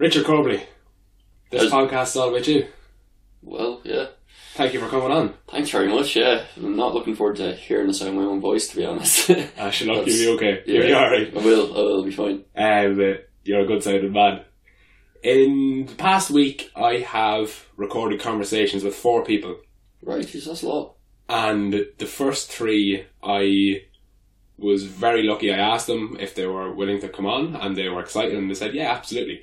Richard Corbally, this podcast is all about you. Well, yeah. Thank you for coming on. Thanks very much, yeah. I'm not looking forward to hearing the sound of my own voice, to be honest. You'll be okay. Yeah, You'll be alright. I will be fine. You're a good sounding man. In the past week, I have recorded conversations with 4 people. Right, geez, that's a lot. And the first 3, I was very lucky. I asked them if they were willing to come on, and they were excited, and they said, yeah, absolutely.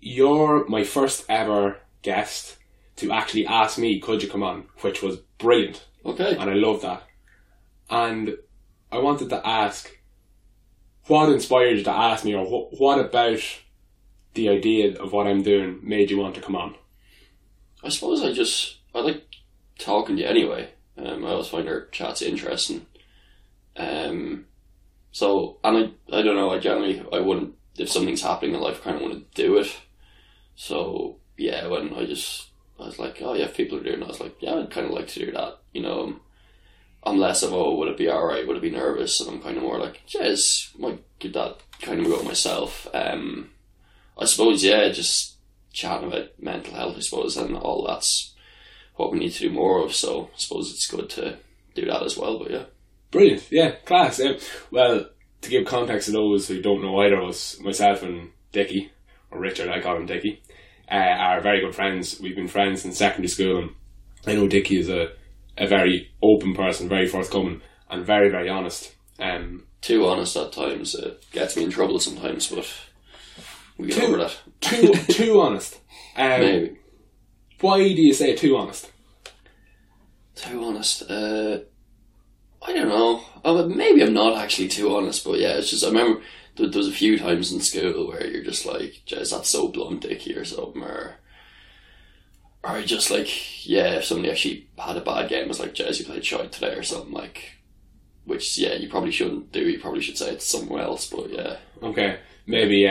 You're my first ever guest to actually ask me, could you come on? Which was brilliant. Okay. And I love that. And I wanted to ask, what inspired you to ask me, or what about the idea of what I'm doing made you want to come on? I suppose I like talking to you anyway. I always find our chats interesting. So, and I don't know, I wouldn't, if something's happening in life, I kind of want to do it. So, yeah, when I was like, oh yeah, if people are doing it, I was like, yeah, I'd kind of like to do that. You know, I'm less of, would it be alright, would it be nervous? And I'm kind of more like, yes, might give that kind of go myself. I suppose, yeah, just chatting about mental health, I suppose, and all that's what we need to do more of. So I suppose it's good to do that as well, but yeah. Brilliant, yeah, class. Well, to give context to those who don't know either of us, myself and Dickie, or Richard, I call him Dickie, are very good friends. We've been friends since secondary school, and I know Dickie is a very open person, very forthcoming, and very, very honest. Too honest at times. It gets me in trouble sometimes, but we get over that. Too honest. Maybe. Why do you say too honest? Too honest? I don't know. Maybe I'm not actually too honest, but yeah, it's just, I remember there was a few times in school where you're just like, Jez, that's so blunt, Dickie, or something, or just like, yeah, if somebody actually had a bad game, it was like, Jez, you played shite today, or something, like, which, yeah, you probably shouldn't do, you probably should say it to someone else, but yeah. Okay, maybe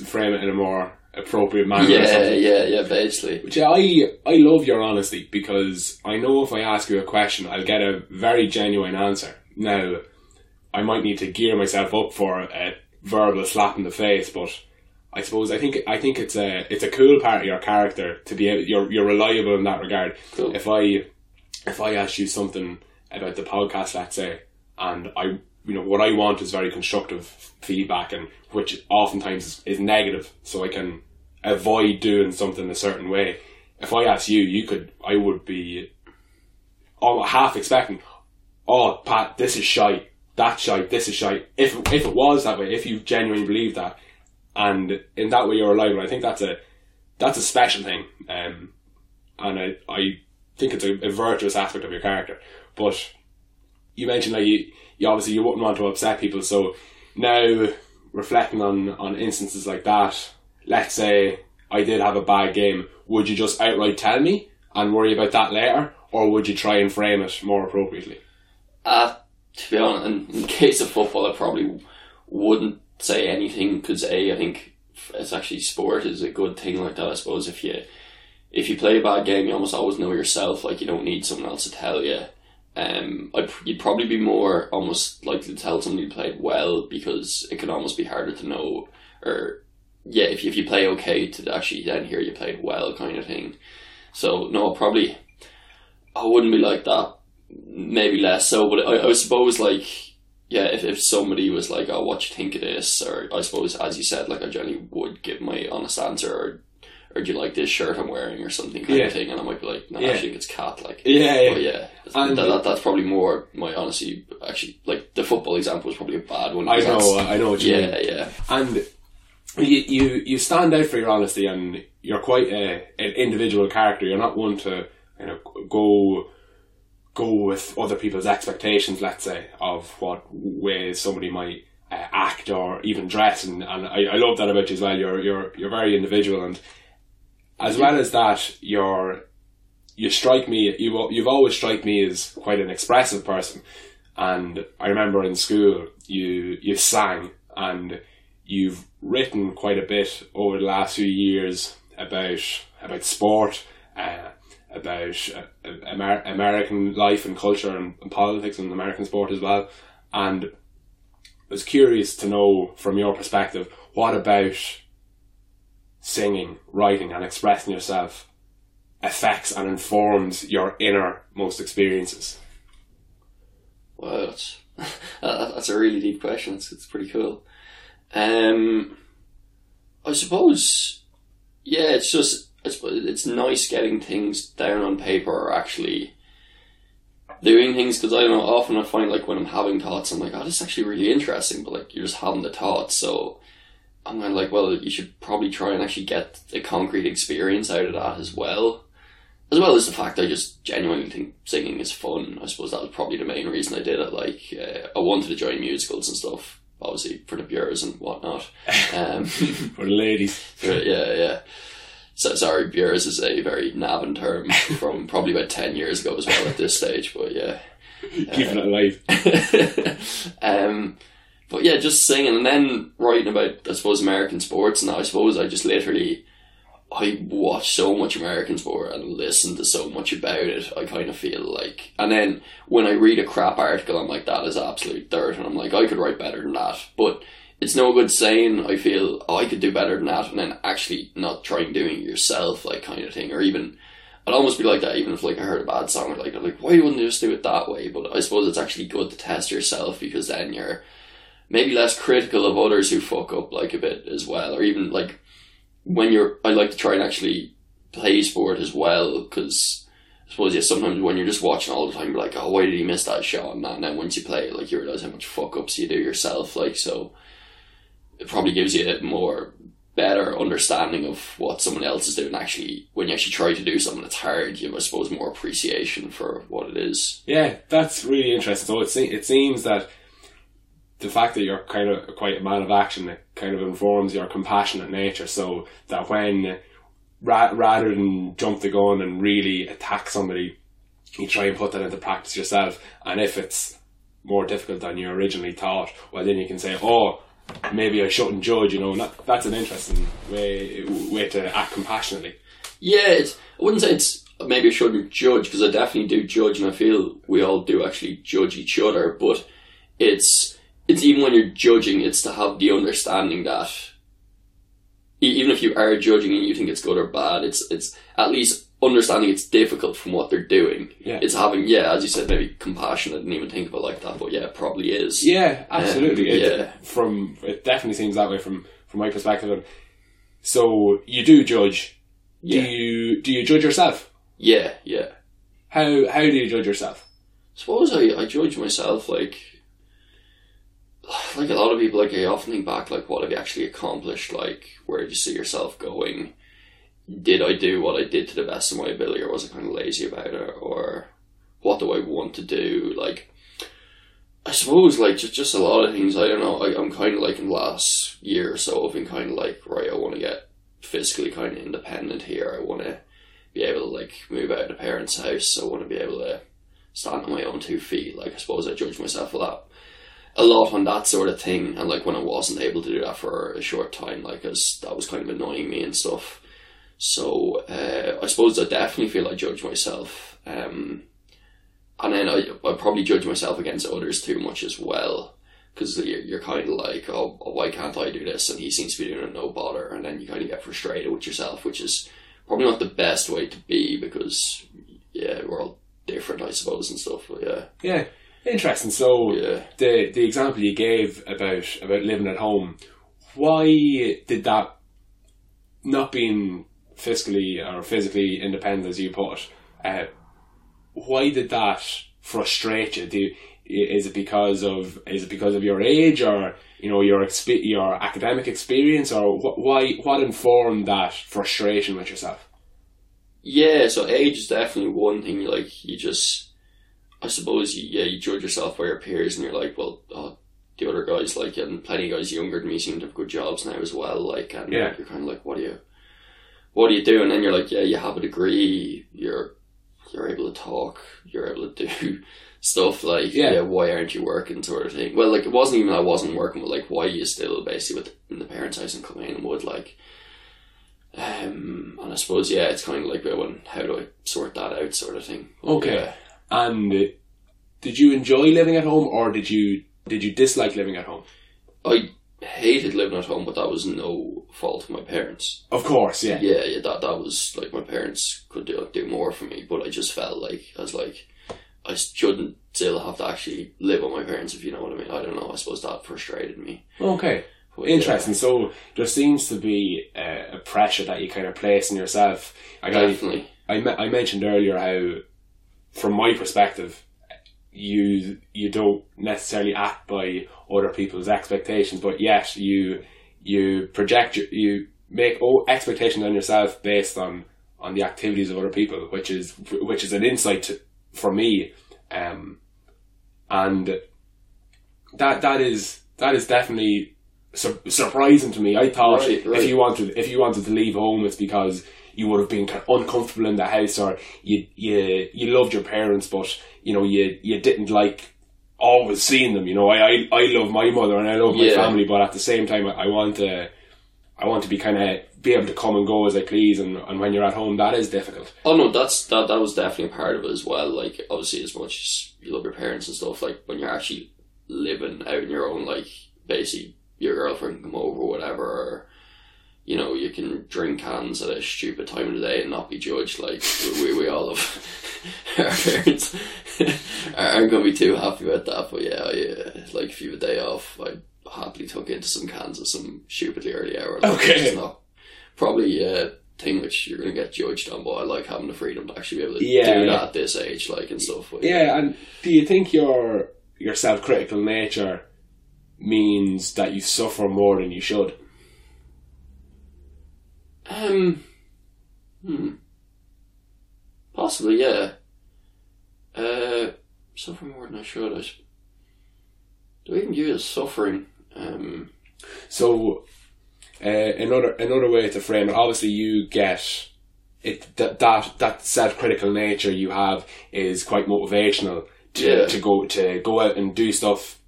frame it in a more appropriate manner. Yeah, basically. But yeah, I love your honesty, because I know if I ask you a question, I'll get a very genuine answer. Now, I might need to gear myself up for a verbal slap in the face, but I suppose I think it's a cool part of your character to be able, you're reliable in that regard. Cool. If I ask you something about the podcast, let's say, and what I want is very constructive feedback, and which oftentimes is negative, so I can avoid doing something a certain way. If I ask you, I would be half expecting, oh, Pat, this is shite, that's shite, this is shite. If it was that way, if you genuinely believe that, and in that way you're reliable, I think that's a special thing, and I think it's a virtuous aspect of your character. But you mentioned that you obviously you wouldn't want to upset people, so now reflecting on instances like that, let's say I did have a bad game, would you just outright tell me and worry about that later, or would you try and frame it more appropriately? To be honest, in the case of football, I probably wouldn't say anything, because I think it's actually, sport is a good thing like that. I suppose if you play a bad game, you almost always know yourself, like you don't need someone else to tell you. You'd probably be more almost likely to tell somebody who played well, because it can almost be harder to know, or yeah, if you play okay, to actually then hear you played well, kind of thing. So no, probably I wouldn't be like that. Maybe less so, but I suppose, like, yeah, if somebody was like, oh, what do you think of this, or I suppose, as you said, like, I generally would give my honest answer, or do you like this shirt I'm wearing, or something kind of thing, and I might be like, no, I think it's cat, like, but yeah, that's probably more my honesty. Actually, like, the football example was probably a bad one. I know what you mean. Yeah. And you stand out for your honesty, and you're quite an individual character. You're not one to go with other people's expectations, let's say, of what ways somebody might act or even dress, and I love that about you as well. You're very individual, and as well as that, you strike me. You've always struck me as quite an expressive person, and I remember in school you sang, and you've written quite a bit over the last few years about sport. About American life and culture and politics and American sport as well, and I was curious to know from your perspective, what about singing, writing and expressing yourself affects and informs your innermost experiences? Wow, that's a really deep question. It's pretty cool. I suppose, yeah, it's nice getting things down on paper or actually doing things, because I don't know, often I find like when I'm having thoughts, I'm like, oh, this is actually really interesting, but like you're just having the thoughts, so I'm kind of like, well, you should probably try and actually get a concrete experience out of that as well as the fact I just genuinely think singing is fun. I suppose that was probably the main reason I did it. Like, I wanted to join musicals and stuff, obviously for the beers and whatnot. For the ladies. Yeah. So, sorry, beers is a very Navan term from probably about 10 years ago as well at this stage, but yeah. Keeping it alive. But yeah, just singing and then writing about, I suppose, American sports. And I suppose I watch so much American sport and listen to so much about it, I kind of feel like. And then when I read a crap article, I'm like, that is absolute dirt. And I'm like, I could write better than that. But it's no good saying, I feel, I could do better than that, and then actually not trying doing it yourself, like, kind of thing. Or even, I'd almost be like that even if, like, I heard a bad song, I'm like, why wouldn't you just do it that way? But I suppose it's actually good to test yourself, because then you're maybe less critical of others who fuck up, like, a bit as well. Or even, like, I like to try and actually play sport as well, because I suppose, yeah, sometimes when you're just watching all the time, you're like, oh, why did he miss that shot? And then once you play it, like, you realise how much fuck ups you do yourself, like, so it probably gives you a more better understanding of what someone else is doing. Actually, when you actually try to do something that's hard, you have, I suppose, more appreciation for what it is. Yeah, that's really interesting. So it seems that the fact that you're kind of quite a man of action, it kind of informs your compassionate nature, so that when, rather than jump the gun and really attack somebody, you try and put that into practice yourself. And if it's more difficult than you originally thought, well, then you can say, oh, maybe I shouldn't judge, that's an interesting way to act compassionately. Yeah, I wouldn't say it's maybe I shouldn't judge, because I definitely do judge, and I feel we all do actually judge each other, but it's even when you're judging, it's to have the understanding that even if you are judging and you think it's good or bad, it's at least understanding it's difficult from what they're doing. Yeah. It's having, yeah, as you said, maybe compassion. I didn't even think of it like that, but yeah, it probably is. Yeah, absolutely. It definitely seems that way from my perspective. So you do judge. Yeah. Do you judge yourself? Yeah. How do you judge yourself? I suppose I judge myself like a lot of people. Like, I often think back, like, what have you actually accomplished? Like, where did you see yourself going? Did I do what I did to the best of my ability, or was I kind of lazy about it? Or what do I want to do? Like, I suppose, like, just a lot of things. I don't know. I'm kind of like, in the last year or so, I've been kind of like, right, I want to get fiscally kind of independent here. I want to be able to, like, move out of the parents' house. I want to be able to stand on my own 2 feet. Like, I suppose I judge myself a lot on that sort of thing. And, like, when I wasn't able to do that for a short time, like, that was kind of annoying me and stuff. So I suppose I definitely feel I judge myself, and then I probably judge myself against others too much as well, because you're kind of like, oh, why can't I do this, and he seems to be doing it no bother, and then you kind of get frustrated with yourself, which is probably not the best way to be, because yeah, we're all different, I suppose, and stuff. But yeah, interesting. So yeah. the example you gave about living at home, why did that, not being fiscally or physically independent, as you put it, why did that frustrate you? Is it because of your age, or your academic experience, or what informed that frustration with yourself? Yeah, so age is definitely one thing. Like, I suppose you judge yourself by your peers, and you're like, well, the other guys, like, and plenty of guys younger than me seem to have good jobs now as well. Like, and yeah. You're kind of like, what do you do? And then you're like, yeah, you have a degree, you're able to talk, you're able to do stuff, like, yeah, why aren't you working, sort of thing. Well, like, it wasn't even I wasn't working, but like, why are you still basically in the parents' house in Kilmaine and Wood, like, and I suppose, yeah, it's kind of like, how do I sort that out, sort of thing. Okay. Yeah. And did you enjoy living at home, or did you dislike living at home? I hated living at home, but that was no fault of my parents. Of course, yeah. Yeah, that was like my parents could do more for me, but I just felt like I shouldn't still have to actually live with my parents, if you know what I mean. I don't know, I suppose that frustrated me. Okay. But, interesting. Yeah. So there seems to be a pressure that you kind of place on yourself. Definitely. I mentioned earlier how, from my perspective, you don't necessarily act by other people's expectations, but yet you make expectations on yourself based on the activities of other people, which is an insight for me, and that is definitely surprising to me. I thought right. if you wanted to leave home, it's because you would have been kind of uncomfortable in the house, or you loved your parents, but you didn't like always seeing them. I love my mother and I love my family, but at the same time I want to be kind of be able to come and go as I please, and when you're at home, that is difficult. Oh no, that was definitely a part of it as well. Like, obviously, as much as you love your parents and stuff, like when you're actually living out on your own, like basically your girlfriend can come over or whatever, or you can drink cans at a stupid time of the day and not be judged. Like, we all have our parents aren't going to be too happy about that. But yeah, like if you have a day off, I happily tuck into some cans at some stupidly early hour. Like, okay. It's not probably a thing which you're going to get judged on, but I like having the freedom to actually be able to do that at this age, like, and stuff. But, and do you think your self-critical nature means that you suffer more than you should? Possibly, yeah. Suffer more than I should. Do I even view it as suffering? So, another way to frame it, obviously you get it, that self-critical nature you have is quite motivational to go out and do stuff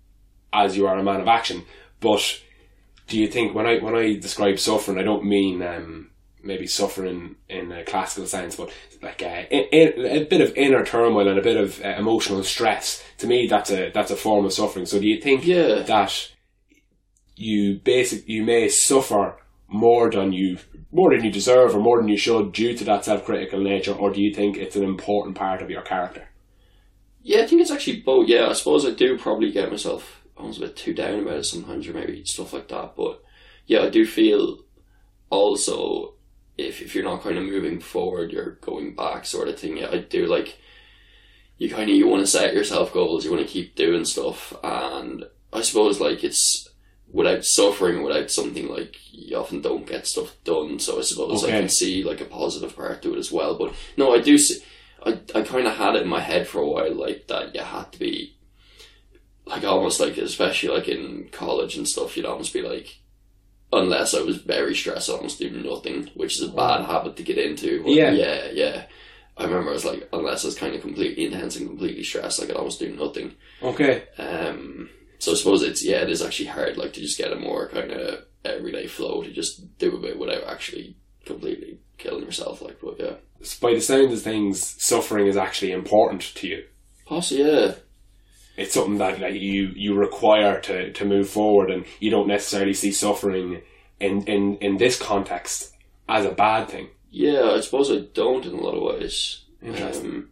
as you are a man of action. But do you think, when I describe suffering, I don't mean maybe suffering in a classical sense, but like a bit of inner turmoil and a bit of emotional stress? To me, that's a form of suffering. So do you think that you may suffer more than you deserve, or more than you should, due to that self-critical nature, or do you think it's an important part of your character? Yeah, I think it's actually both. Yeah, I suppose I do probably get myself almost a bit too down about it sometimes, or maybe stuff like that. But yeah, I do feel also if you're not kind of moving forward, you're going back, sort of thing. Yeah, I do like you want to set yourself goals, you want to keep doing stuff, and I suppose like it's without suffering, without something, like you often don't get stuff done. So I suppose I can see like a positive part to it as well. But no, I do see. I kind of had it in my head for a while, like that you had to be like almost like, especially like in college and stuff, you'd almost be like, unless I was very stressed, I almost do nothing, which is a bad habit to get into. But yeah. I remember I was like, unless I was kind of completely intense and completely stressed, I could almost do nothing. Okay. So I suppose it is actually hard, like, to just get a more kind of everyday flow, to just do a bit without actually completely killing yourself, like. But yeah. By the sound of things, suffering is actually important to you. Possibly, yeah. It's something that like you require to move forward, and you don't necessarily see suffering in this context as a bad thing. Yeah, I suppose I don't in a lot of ways. Interesting.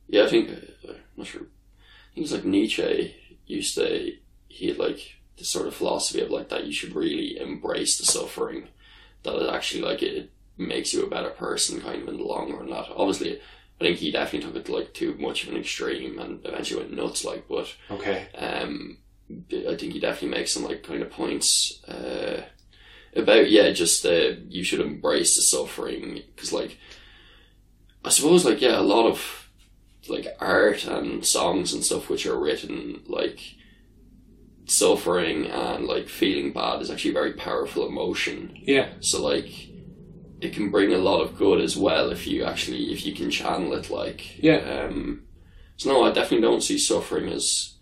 Yeah, I think, I'm not sure, I think it's like Nietzsche used to, he had like this sort of philosophy of like that you should really embrace the suffering, that it actually like it makes you a better person kind of in the long run. That obviously I think he definitely took it to like too much of an extreme and eventually went nuts, like, but okay. I think he definitely makes some like kind of points about just you should embrace the suffering, because like I suppose like a lot of like art and songs and stuff which are written, like suffering and like feeling bad is actually a very powerful emotion. Yeah. So like it can bring a lot of good as well if you can channel it, like. Yeah. So no, I definitely don't see suffering as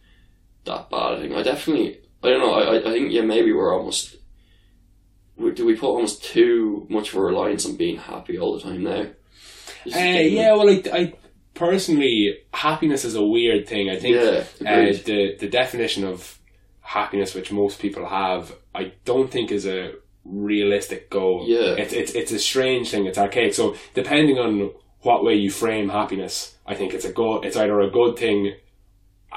that bad. I think I don't know, I think maybe do we put almost too much of a reliance on being happy all the time now? I personally, happiness is a weird thing. I think the definition of happiness, which most people have, I don't think is a realistic goal. Yeah. It's a strange thing. It's archaic. So depending on what way you frame happiness, I think it's either a good thing,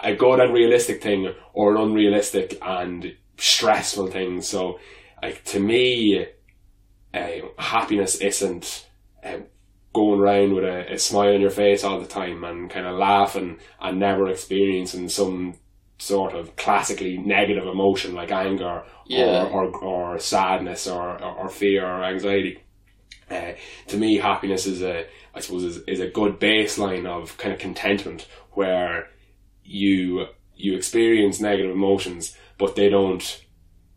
a good and realistic thing, or an unrealistic and stressful thing. So, like, to me, happiness isn't going around with a smile on your face all the time and kind of laughing and never experiencing some sort of classically negative emotion like anger or sadness or fear or anxiety. To me, happiness is a good baseline of kind of contentment where you experience negative emotions, but they don't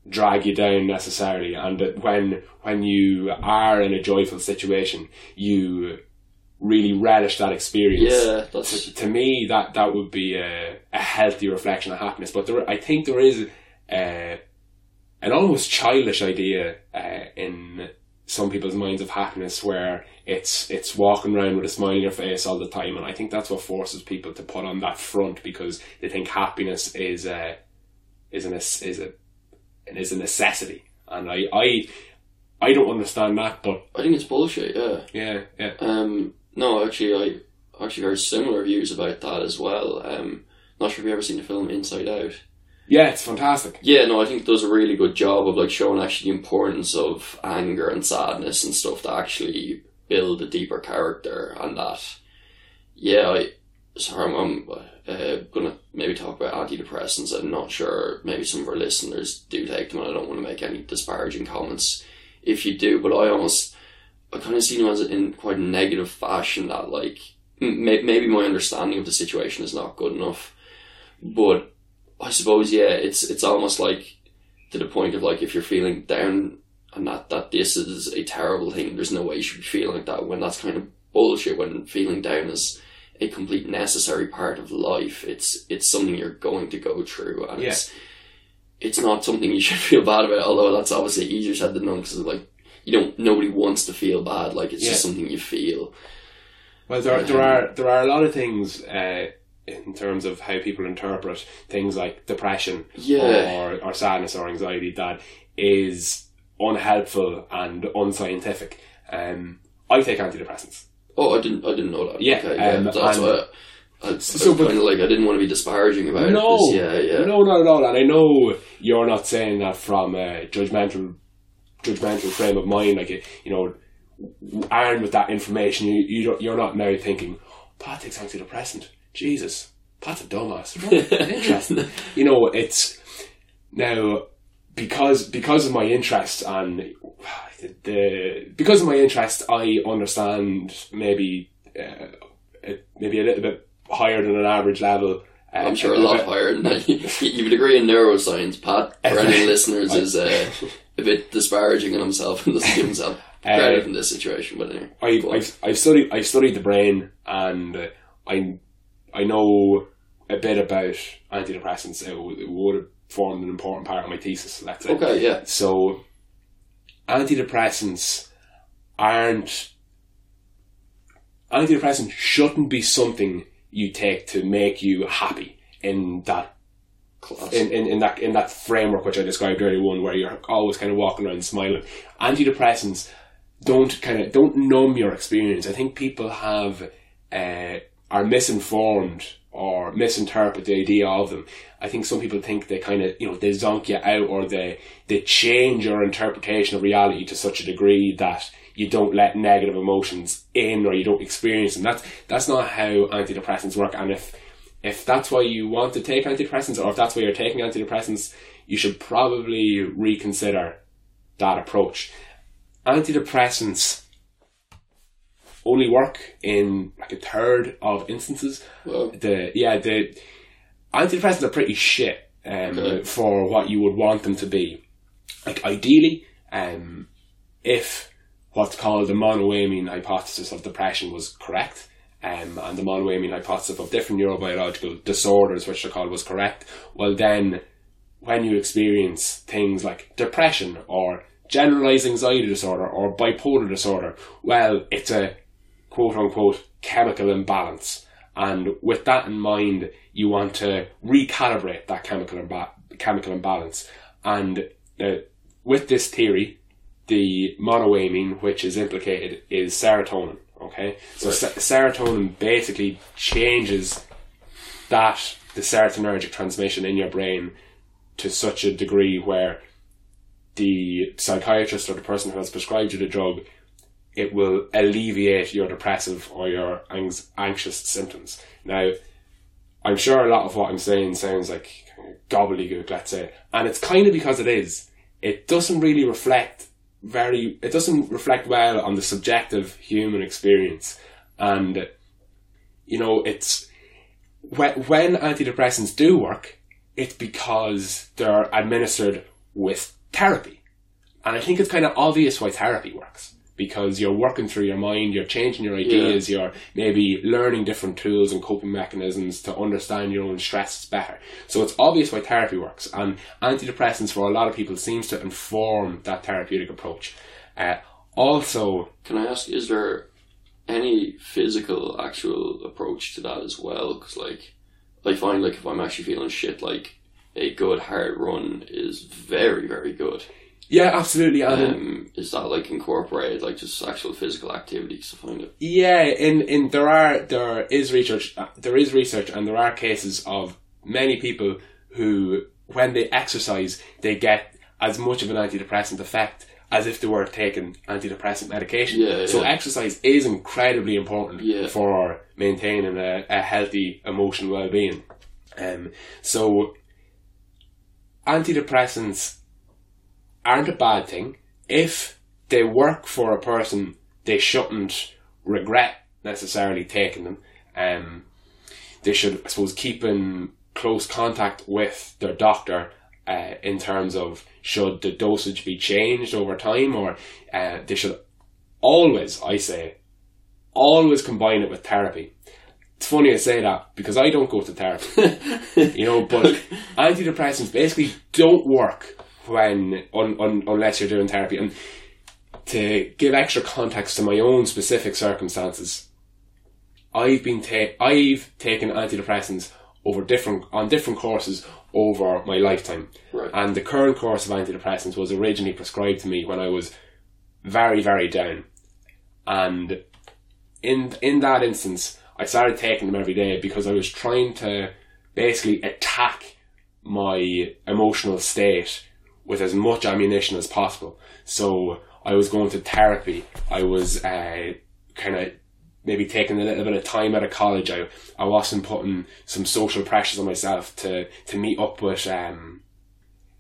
drag you down necessarily, and that when you are in a joyful situation, you really relish that experience. Yeah, to me that would be a healthy reflection of happiness. But I think there is an almost childish idea in some people's minds of happiness where it's walking around with a smile on your face all the time, and I think that's what forces people to put on that front, because they think happiness is a necessity, and I don't understand that. But I think it's bullshit. Yeah. No, actually, I very similar views about that as well. Not sure if you've ever seen the film Inside Out. Yeah, it's fantastic. Yeah, no, I think it does a really good job of like showing actually the importance of anger and sadness and stuff to actually build a deeper character, and that. Yeah, I'm gonna maybe talk about antidepressants. I'm not sure. Maybe some of our listeners do take them, and I don't want to make any disparaging comments if you do. But I kind of see them as in quite a negative fashion. That like maybe my understanding of the situation is not good enough, but I suppose it's almost like to the point of like if you're feeling down and that this is a terrible thing, there's no way you should be feeling like that, when that's kind of bullshit. When feeling down is a complete necessary part of life, it's something you're going to go through, and it's not something you should feel bad about. Although that's obviously easier said than done, because like nobody wants to feel bad. Like it's just something you feel. Well, there are a lot of things in terms of how people interpret things like depression or sadness or anxiety that is unhelpful and unscientific. I take antidepressants. Oh, I didn't know that. Yeah, okay, that's what I kind of like. I didn't want to be disparaging about it. No, not at all. And I know you're not saying that from a judgmental frame of mind. Like, armed with that information, you're not now thinking, Pat takes antidepressant. Jesus, Pat's a dumbass. Interesting. It's now because of my interest and because of my interest, I understand maybe a little bit higher than an average level. I'm sure a lot higher than that. You have a degree in neuroscience, Pat. For any listeners, is a bit disparaging on himself and doesn't give himself credit in this situation. But anyway, I've studied the brain, and I know a bit about antidepressants. It would have formed an important part of my thesis, let's say. Okay, yeah. So antidepressants shouldn't be something you take to make you happy in that class. In that framework which I described earlier, one where you're always kind of walking around smiling. Antidepressants don't numb your experience. I think people are misinformed or misinterpret the idea of them. I think some people think they kind of, they zonk you out, or they change your interpretation of reality to such a degree that you don't let negative emotions in, or you don't experience them. That's not how antidepressants work. And if that's why you want to take antidepressants, or if that's why you're taking antidepressants, you should probably reconsider that approach. Antidepressants only work in like a third of instances. Well. The antidepressants are pretty shit for what you would want them to be. Like, ideally, if what's called the monoamine hypothesis of depression was correct, and the monoamine hypothesis of different neurobiological disorders, which are called, was correct, well then, when you experience things like depression or generalized anxiety disorder or bipolar disorder, well, it's a quote-unquote chemical imbalance, and with that in mind, you want to recalibrate that chemical chemical imbalance. And with this theory, the monoamine which is implicated is serotonin. Okay, so serotonin basically changes the serotonergic transmission in your brain to such a degree where the psychiatrist or the person who has prescribed you the drug, it will alleviate your depressive or your anxious symptoms. Now, I'm sure a lot of what I'm saying sounds like gobbledygook, let's say, and it's kind of because it is. It doesn't really reflect well on the subjective human experience. And, you know, it's when antidepressants do work, it's because they're administered with therapy. And I think it's kind of obvious why therapy works. Because you're working through your mind, you're changing your ideas, you're maybe learning different tools and coping mechanisms to understand your own stresses better. So it's obvious why therapy works. And antidepressants, for a lot of people, seems to inform that therapeutic approach. Also... Can I ask, is there any physical, actual approach to that as well? Because, like, I find, like, if I'm actually feeling shit, like, a good hard run is very, very good. Yeah, absolutely. Is that like incorporated, like just actual physical activities to find it? Yeah, there is research, and there are cases of many people who, when they exercise, they get as much of an antidepressant effect as if they were taking antidepressant medication. Yeah, so exercise is incredibly important for maintaining a healthy emotional well-being. So antidepressants aren't a bad thing. If they work for a person, they shouldn't regret necessarily taking them. They should, I suppose, keep in close contact with their doctor in terms of should the dosage be changed over time, or they should always combine it with therapy. It's funny I say that because I don't go to therapy, but antidepressants basically don't work unless you're doing therapy. And to give extra context to my own specific circumstances, I've taken antidepressants on different courses over my lifetime. Right. And the current course of antidepressants was originally prescribed to me when I was very, very down. And in that instance, I started taking them every day because I was trying to basically attack my emotional state with as much ammunition as possible. So I was going to therapy. I was kind of maybe taking a little bit of time out of college. I wasn't putting some social pressures on myself to meet up with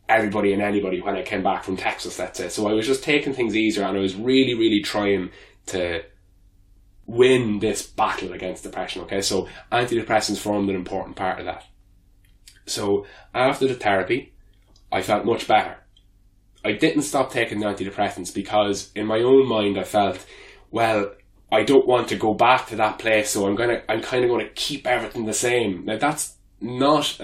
everybody and anybody when I came back from Texas, let's say. So I was just taking things easier, and I was really, really trying to win this battle against depression. Okay, so antidepressants formed an important part of that. So after the therapy, I felt much better. I didn't stop taking the antidepressants because in my own mind I felt, well, I don't want to go back to that place, so I'm kind of going to keep everything the same. Now that's not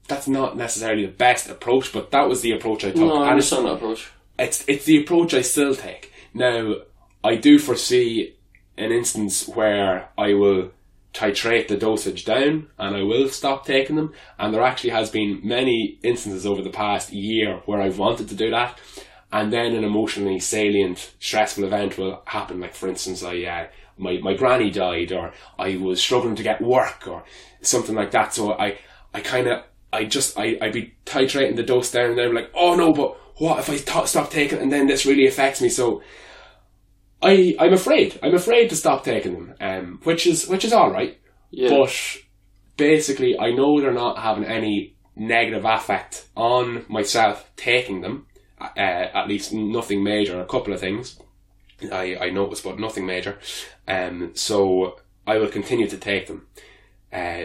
that's not necessarily the best approach, but that was the approach I took. No, I understand that approach. It's the approach I still take. Now, I do foresee an instance where I will titrate the dosage down and I will stop taking them, and there actually has been many instances over the past year where I've wanted to do that, and then an emotionally salient stressful event will happen, like for instance my granny died, or I was struggling to get work or something like that. So I'd be titrating the dose down, and then I'm like, oh no, but what if I stop taking it and then this really affects me? So I'm afraid to stop taking them, which is all right. Yeah. But basically, I know they're not having any negative effect on myself taking them. At least nothing major. A couple of things I noticed, but nothing major. So I will continue to take them.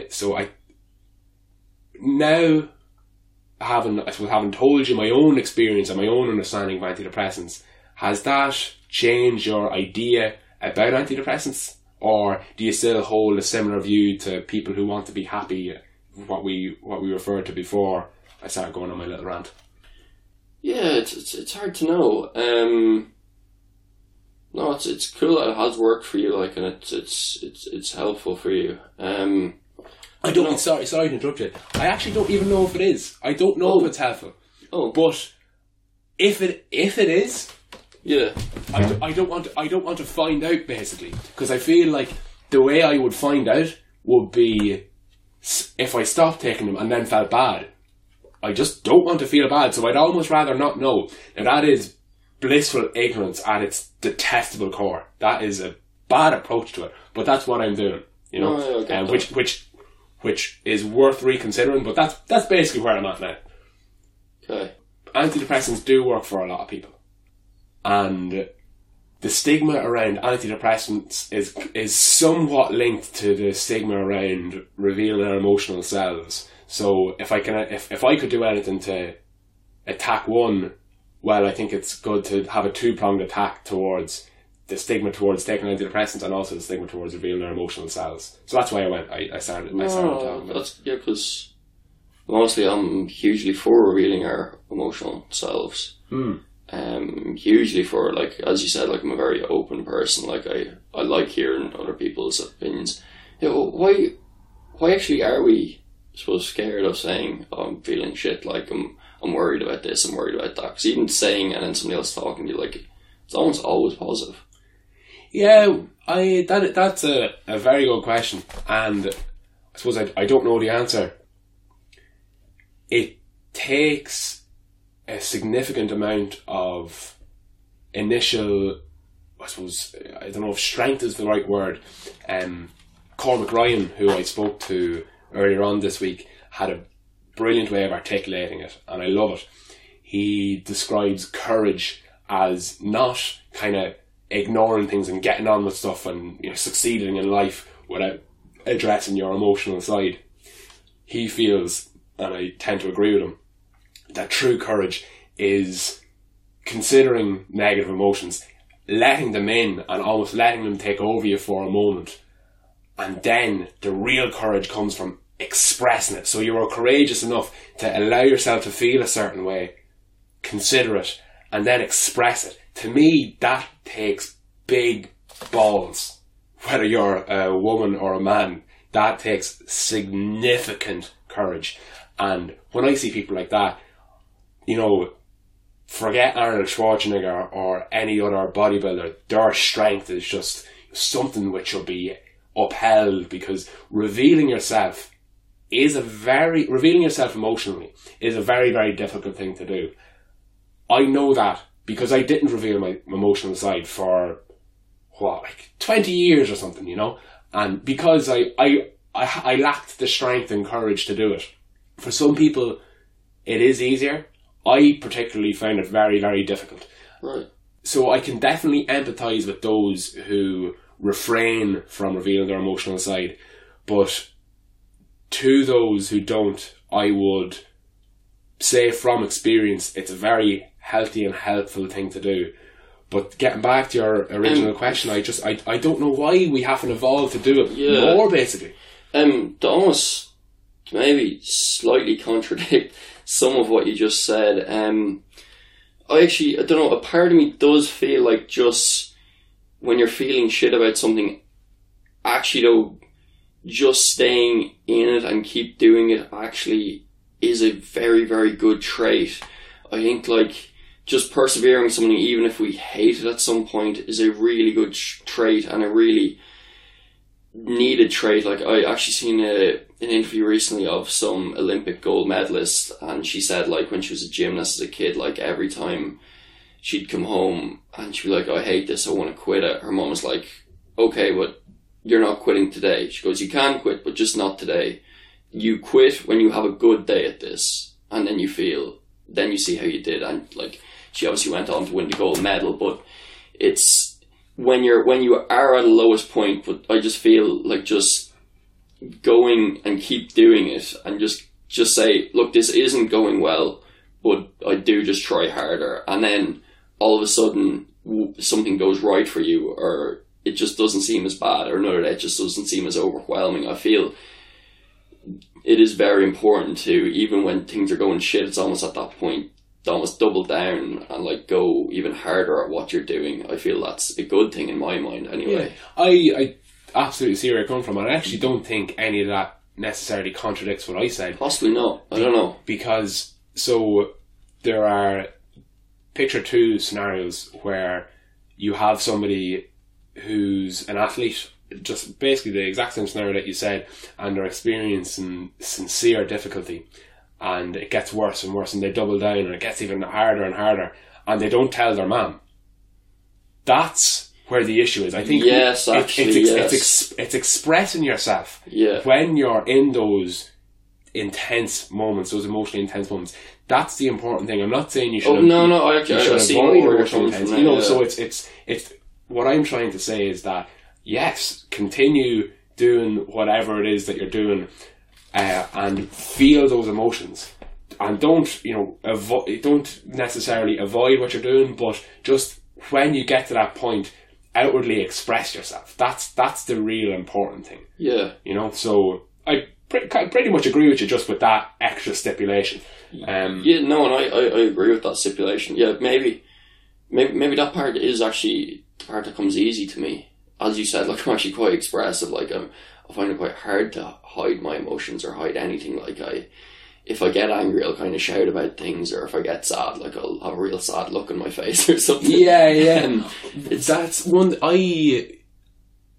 So I now having told you my own experience and my own understanding of antidepressants, has that change your idea about antidepressants, or do you still hold a similar view to people who want to be happy, what we referred to before I started going on my little rant? Yeah, it's hard to know. No, it's cool that it has worked for you, like, and it's helpful for you. I don't. Sorry to interrupt you. I actually don't even know if it is. I don't know if it's helpful. Oh, but if it is, yeah, I don't want to find out, basically, because I feel like the way I would find out would be if I stopped taking them and then felt bad. I just don't want to feel bad, so I'd almost rather not know. And that is blissful ignorance at its detestable core. That is a bad approach to it, but that's what I'm doing, you know. Which is worth reconsidering, but that's basically where I'm at now. Okay. Antidepressants do work for a lot of people, and the stigma around antidepressants is somewhat linked to the stigma around revealing our emotional selves. So if I could do anything to attack one, well, I think it's good to have a two-pronged attack towards the stigma towards taking antidepressants and also the stigma towards revealing our emotional selves. So that's why I started talking about it. Yeah, because honestly, I'm hugely for revealing our emotional selves. Hugely for, like, as you said, like, I'm a very open person. Like, I like hearing other people's opinions. Yeah, well, why actually are we, I suppose, scared of saying, oh, I'm feeling shit, like, I'm worried about this, I'm worried about that? Because even saying and then somebody else talking to you, like, it's almost always positive. Yeah, that's a very good question, and I suppose I don't know the answer. It takes a significant amount of initial, I suppose, I don't know if strength is the right word. Cormac Ryan, who I spoke to earlier on this week, had a brilliant way of articulating it, and I love it. He describes courage as not kind of ignoring things and getting on with stuff and, you know, succeeding in life without addressing your emotional side. He feels, and I tend to agree with him, that true courage is considering negative emotions, letting them in and almost letting them take over you for a moment, and then the real courage comes from expressing it. So you are courageous enough to allow yourself to feel a certain way, consider it, and then express it. To me, that takes big balls. Whether you're a woman or a man, that takes significant courage. And when I see people like that, you know, forget Arnold Schwarzenegger or any other bodybuilder, their strength is just something which will be upheld, because revealing yourself emotionally is a very, very difficult thing to do. I know that because I didn't reveal my emotional side for, 20 years or something, you know? And because I lacked the strength and courage to do it. For some people, it is easier. I particularly found it very, very difficult. Right. So I can definitely empathise with those who refrain from revealing their emotional side. But to those who don't, I would say from experience, it's a very healthy and helpful thing to do. But getting back to your original question, I don't know why we haven't evolved to do it more, basically. To almost maybe slightly contradict some of what you just said, I don't know, a part of me does feel like just when you're feeling shit about something, actually though, just staying in it and keep doing it actually is a very, very good trait. I think, like, just persevering something, even if we hate it at some point, is a really good trait and a really needed trait. Like, I actually seen an interview recently of some Olympic gold medalist, and she said, like, when she was a gymnast as a kid, like, every time she'd come home and she'd be like, I hate this, I want to quit it, her mom was like, okay, but you're not quitting today. She goes, you can quit, but just not today. You quit when you have a good day at this, and then you see how you did. And, like, she obviously went on to win the gold medal, but it's when you are at the lowest point. But I just feel like just going and keep doing it, and just say, look, this isn't going well, but I do just try harder, and then all of a sudden something goes right for you, or it just doesn't seem as bad, or another day it just doesn't seem as overwhelming. I feel it is very important to, even when things are going shit, it's almost at that point to almost double down and, like, go even harder at what you're doing. I feel that's a good thing in my mind anyway. Yeah, I absolutely see where you're coming from, and I actually don't think any of that necessarily contradicts what I said. Possibly not. I don't know. Because, so, there are picture two scenarios where you have somebody who's an athlete, just basically the exact same scenario that you said, and they're experiencing sincere difficulty, and it gets worse and worse, and they double down, and it gets even harder and harder, and they don't tell their mum. That's where the issue is. I think yes, actually, it's expressing yourself when you're in those intense moments, those emotionally intense moments. That's the important thing. I'm not saying you should. I see avoid where emotional you're coming intensity. from. So it's what I'm trying to say is that yes, continue doing whatever it is that you're doing, and feel those emotions, and don't don't necessarily avoid what you're doing, but just when you get to that point, outwardly express yourself. That's the real important thing. Yeah. So I pretty much agree with you, just with that extra stipulation. And I agree with that stipulation. Yeah, maybe that part is actually the part that comes easy to me. As you said, like, I'm actually quite expressive. Like, I find it quite hard to hide my emotions or hide anything. Like, if I get angry, I'll kind of shout about things, or if I get sad, like, I'll have a real sad look on my face or something. Yeah. That's one. I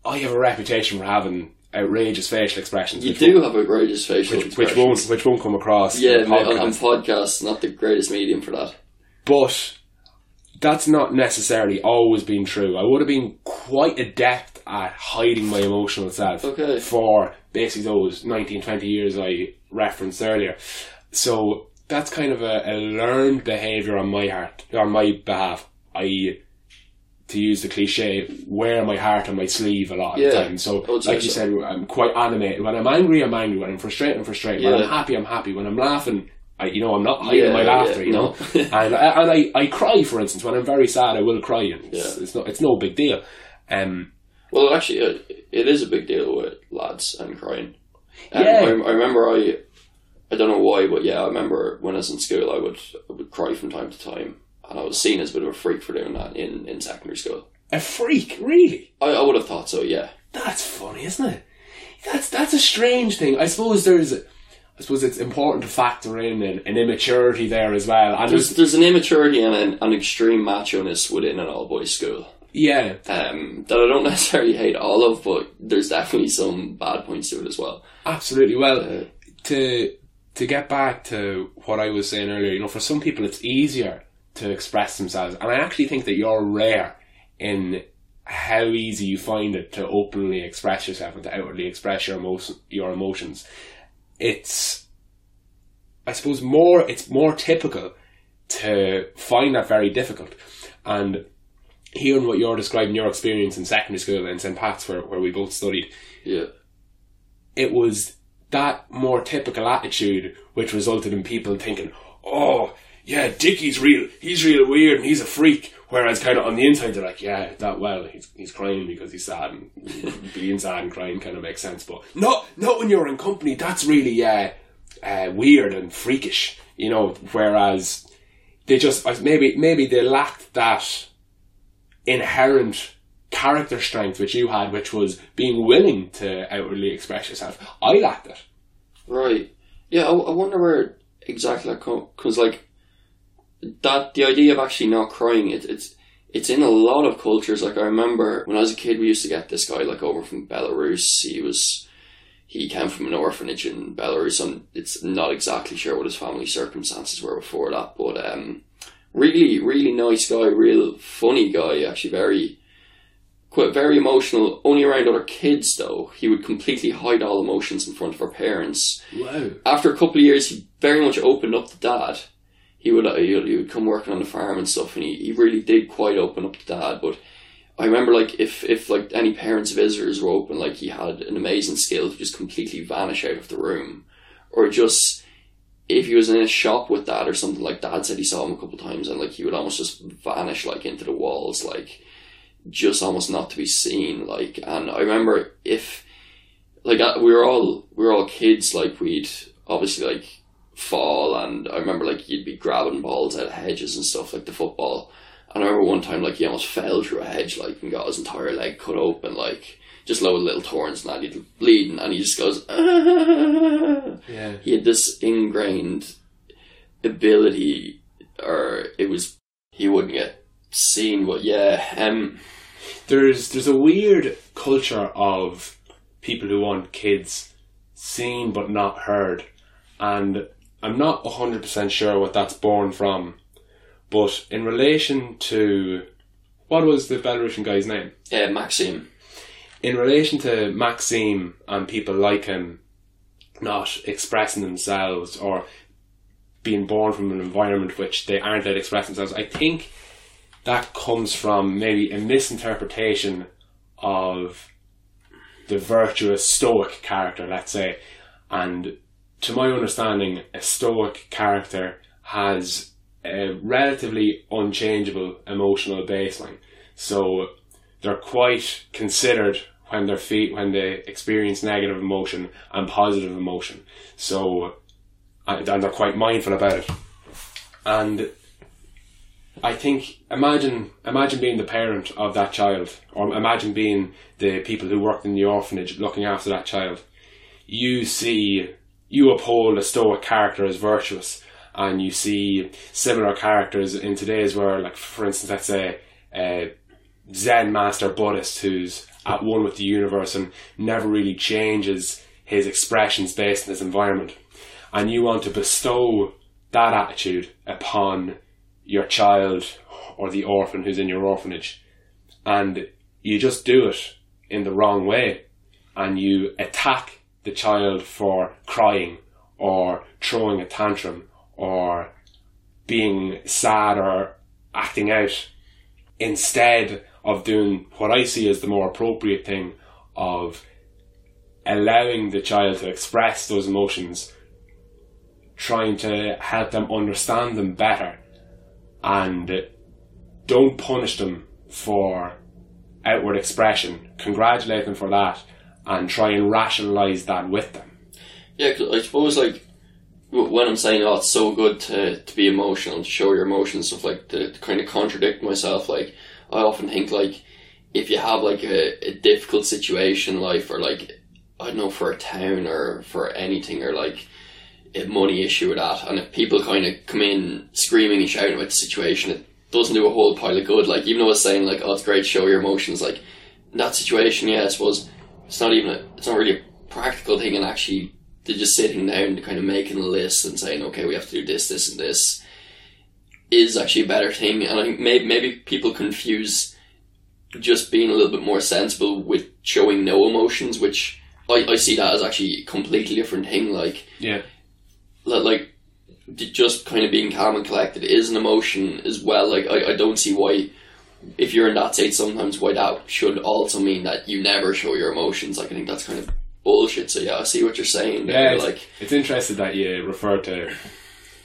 have a reputation for having outrageous facial expressions. You do have outrageous facial expressions, which won't come across. Yeah, on podcasts, not the greatest medium for that. But that's not necessarily always been true. I would have been quite adept at hiding my emotional self for basically those 19, 20 years I referenced earlier. So that's kind of a learned behaviour on my behalf. To use the cliche, wear my heart on my sleeve a lot of the time. So, like you said, I'm quite animated. When I'm angry, I'm angry. When I'm frustrated, I'm frustrated. When I'm happy, I'm happy. When I'm laughing, I'm not hiding my laughter, know. And I cry, for instance. When I'm very sad, I will cry. And it's no big deal. Well, actually, it is a big deal with lads and crying. I remember I don't know why, but I remember when I was in school, I would cry from time to time. And I was seen as a bit of a freak for doing that in secondary school. A freak? Really? I would have thought so, yeah. That's funny, isn't it? That's a strange thing. I suppose it's important to factor in an immaturity there as well. And there's an immaturity and an extreme macho-ness within an all-boys school. Yeah. That I don't necessarily hate all of, but there's definitely some bad points to it as well. Absolutely. Well, to get back to what I was saying earlier, for some people it's easier to express themselves, and I actually think that you're rare in how easy you find it to openly express yourself and to outwardly express your emotions. It's, I suppose, it's more typical to find that very difficult. And hearing what you're describing, your experience in secondary school in St. Pat's, where we both studied, it was that more typical attitude which resulted in people thinking, oh, yeah, Dickie's real. He's real weird and he's a freak. Whereas kind of on the inside, they're like, he's crying because he's sad, and being sad and crying kind of makes sense. But not when you're in company. That's really weird and freakish, Whereas they just maybe they lacked that inherent character strength which you had, which was being willing to outwardly express yourself. I lacked it. Right. Yeah. I wonder where exactly that comes. Because that the idea of actually not crying, it's in a lot of cultures. Like, I remember when I was a kid, we used to get this guy over from Belarus. He came from an orphanage in Belarus, and it's not exactly sure what his family circumstances were before that, but really, really nice guy, real funny guy, actually very emotional, only around other kids though. He would completely hide all emotions in front of our parents. Wow. After a couple of years, he very much opened up to Dad. He would come working on the farm and stuff, and he really did quite open up to Dad. But I remember, if any parents' visitors were open, he had an amazing skill to just completely vanish out of the room. Or just, if he was in a shop with Dad or something, Dad said he saw him a couple of times, and he would almost just vanish into the walls, just almost not to be seen. And I remember we were all kids, we'd obviously fall, and I remember you'd be grabbing balls out of hedges and stuff, the football. And I remember one time he almost fell through a hedge and got his entire leg cut open. just loads of little thorns and that, he'd bleeding, and he just goes, ah. Yeah. He had this ingrained ability, or it was, he wouldn't get seen, but yeah. There's a weird culture of people who want kids seen but not heard, and I'm not 100% sure what that's born from, but in relation to, what was the Belarusian guy's name? Maxim. In relation to Maxim and people like him not expressing themselves or being born from an environment which they aren't allowed to express themselves, I think that comes from maybe a misinterpretation of the virtuous stoic character, let's say. And to my understanding, a stoic character has a relatively unchangeable emotional baseline. So they're quite considered when they experience negative emotion and positive emotion. So, and they're quite mindful about it. And I think, imagine being the parent of that child, or imagine being the people who worked in the orphanage looking after that child. You uphold a stoic character as virtuous, and you see similar characters in today's world, like for instance, let's say a Zen master Buddhist who's at one with the universe and never really changes his expressions based on his environment. And you want to bestow that attitude upon your child or the orphan who's in your orphanage, and you just do it in the wrong way, and you attack the child for crying or throwing a tantrum or being sad or acting out, instead of doing what I see as the more appropriate thing of allowing the child to express those emotions, trying to help them understand them better, and don't punish them for outward expression. Congratulate them for that and try and rationalise that with them. Yeah, cause I suppose, like, when I'm saying, oh, it's so good to be emotional, to show your emotions, stuff like, to kind of contradict myself, like, I often think, like, if you have, like, a difficult situation in life, or, like, I don't know, for a town or for anything, or, like, a money issue or that, and if people kind of come in screaming and shouting about the situation, it doesn't do a whole pile of good. Like, even though it's saying, like, oh, it's great to show your emotions, like, in that situation, yeah, I suppose it's not really a practical thing, and actually they're just sitting down and kind of making a list and saying, okay, we have to do this, this and this, is actually a better thing. And I think maybe people confuse just being a little bit more sensible with showing no emotions, which I see that as actually a completely different thing. Like, yeah, like just kind of being calm and collected is an emotion as well. Like, I don't see why, if you're in that state sometimes, why that should also mean that you never show your emotions. Like, I think that's kind of bullshit. So yeah, I see what you're saying. Yeah, like, it's interesting that you refer to